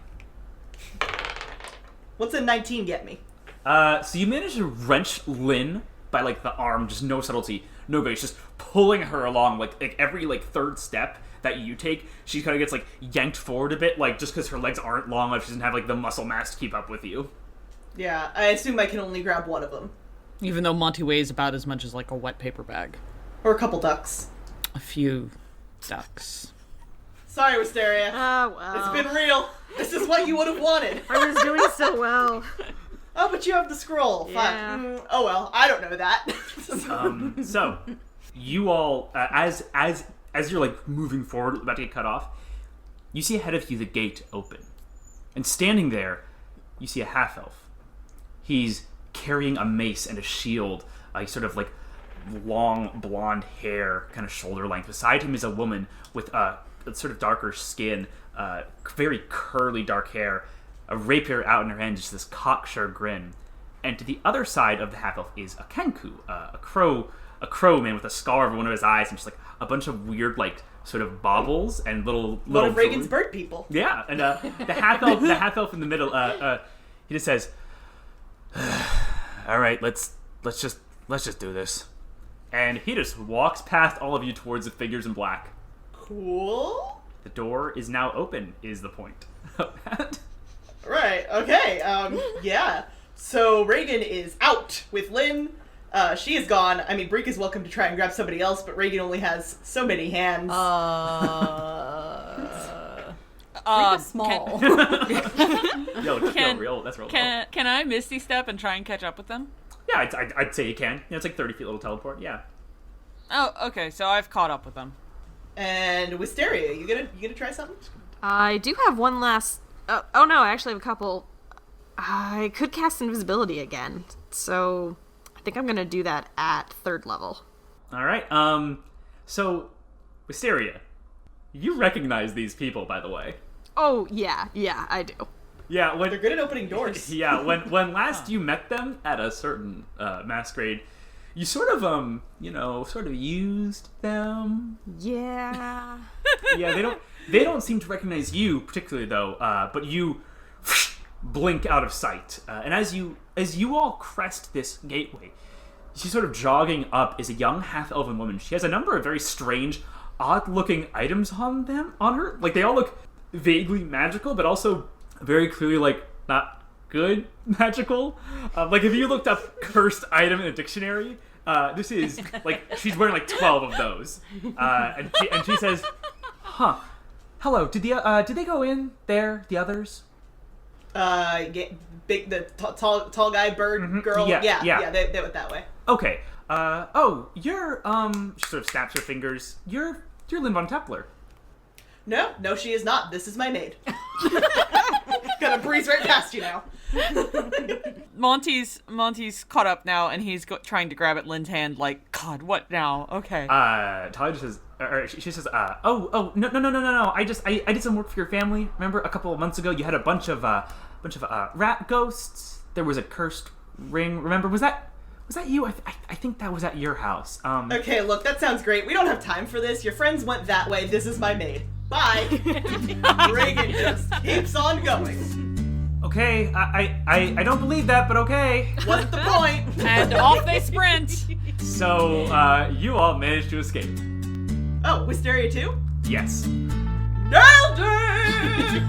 What's a 19 get me? So you manage to wrench Lynn by like the arm, just no subtlety, no base, just pulling her along. Like every third step that you take, she kind of gets yanked forward a bit, just because her legs aren't long enough. She doesn't have the muscle mass to keep up with you. Yeah, I assume I can only grab 1 of them. Even though Monty weighs about as much as a wet paper bag. Or a couple ducks. A few ducks. Sorry, Wisteria. Well. It's been real. This is what you would have wanted. I was doing so well. Oh, but you have the scroll. Yeah. Fine. Oh well, I don't know that. So you all, as you're moving forward, about to get cut off, you see ahead of you the gate open, and standing there, you see a half elf. He's carrying a mace and a shield. He's sort of long blonde hair, kind of shoulder length. Beside him is a woman with sort of darker skin, very curly dark hair, a rapier out in her hand, just this cocksure grin. And to the other side of the half elf is a Kenku, a crow man with a scar over one of his eyes, and just a bunch of weird sort of baubles and little One of Reagan's bird people. Yeah, and the half elf in the middle, he just says, "All right, let's just do this," and he just walks past all of you towards the figures in black. Cool. The door is now open. Is the point of that? Right. Okay. Yeah. So Reagan is out with Lynn. She is gone. I mean, Breek is welcome to try and grab somebody else, but Reagan only has so many hands. Small. Yo, that's real. Can I Misty Step and try and catch up with them? Yeah, I'd say you can. It's 30 feet little teleport. Yeah. Oh, okay. So I've caught up with them. And Wisteria, you gonna try something? I do have one last... oh no, I actually have a couple. I could cast invisibility again, so I think I'm gonna do that at 3rd level. All right. So Wisteria, you recognize these people, by the way. Oh yeah, I do. Yeah, They're good at opening doors. Yeah, when last you met them at a certain masquerade, you sort of used them. Yeah. Yeah, they don't seem to recognize you particularly though. But you blink out of sight, and as you all crest this gateway, she's sort of jogging up is a young half-elven woman. She has a number of very strange, odd-looking items on her. They all look vaguely magical, but also very clearly not good magical. If you looked up cursed item in a dictionary, this is she's wearing 12 of those, and she says, "Huh, hello. Did they go in there? The others?" The tall guy, bird girl. Yeah. They went that way. Okay. You're she sort of snaps her fingers. You're Lynn Von Templar. No, she is not. This is my maid. Gonna breeze right past you now. Monty's caught up now, and he's trying to grab at Lynn's hand. Like, God, what now? Okay. Talia just says, or she says, no. I did some work for your family. Remember a couple of months ago, you had a bunch of rat ghosts. There was a cursed ring. Remember, was that you? I think that was at your house. Okay, look, that sounds great. We don't have time for this. Your friends went that way. This is my maid. Bye. Reagan just keeps on going. Okay, I don't believe that, but okay. Wasn't the point. And off they sprint. So, you all managed to escape. Oh, Wisteria too? Yes. Nailed it!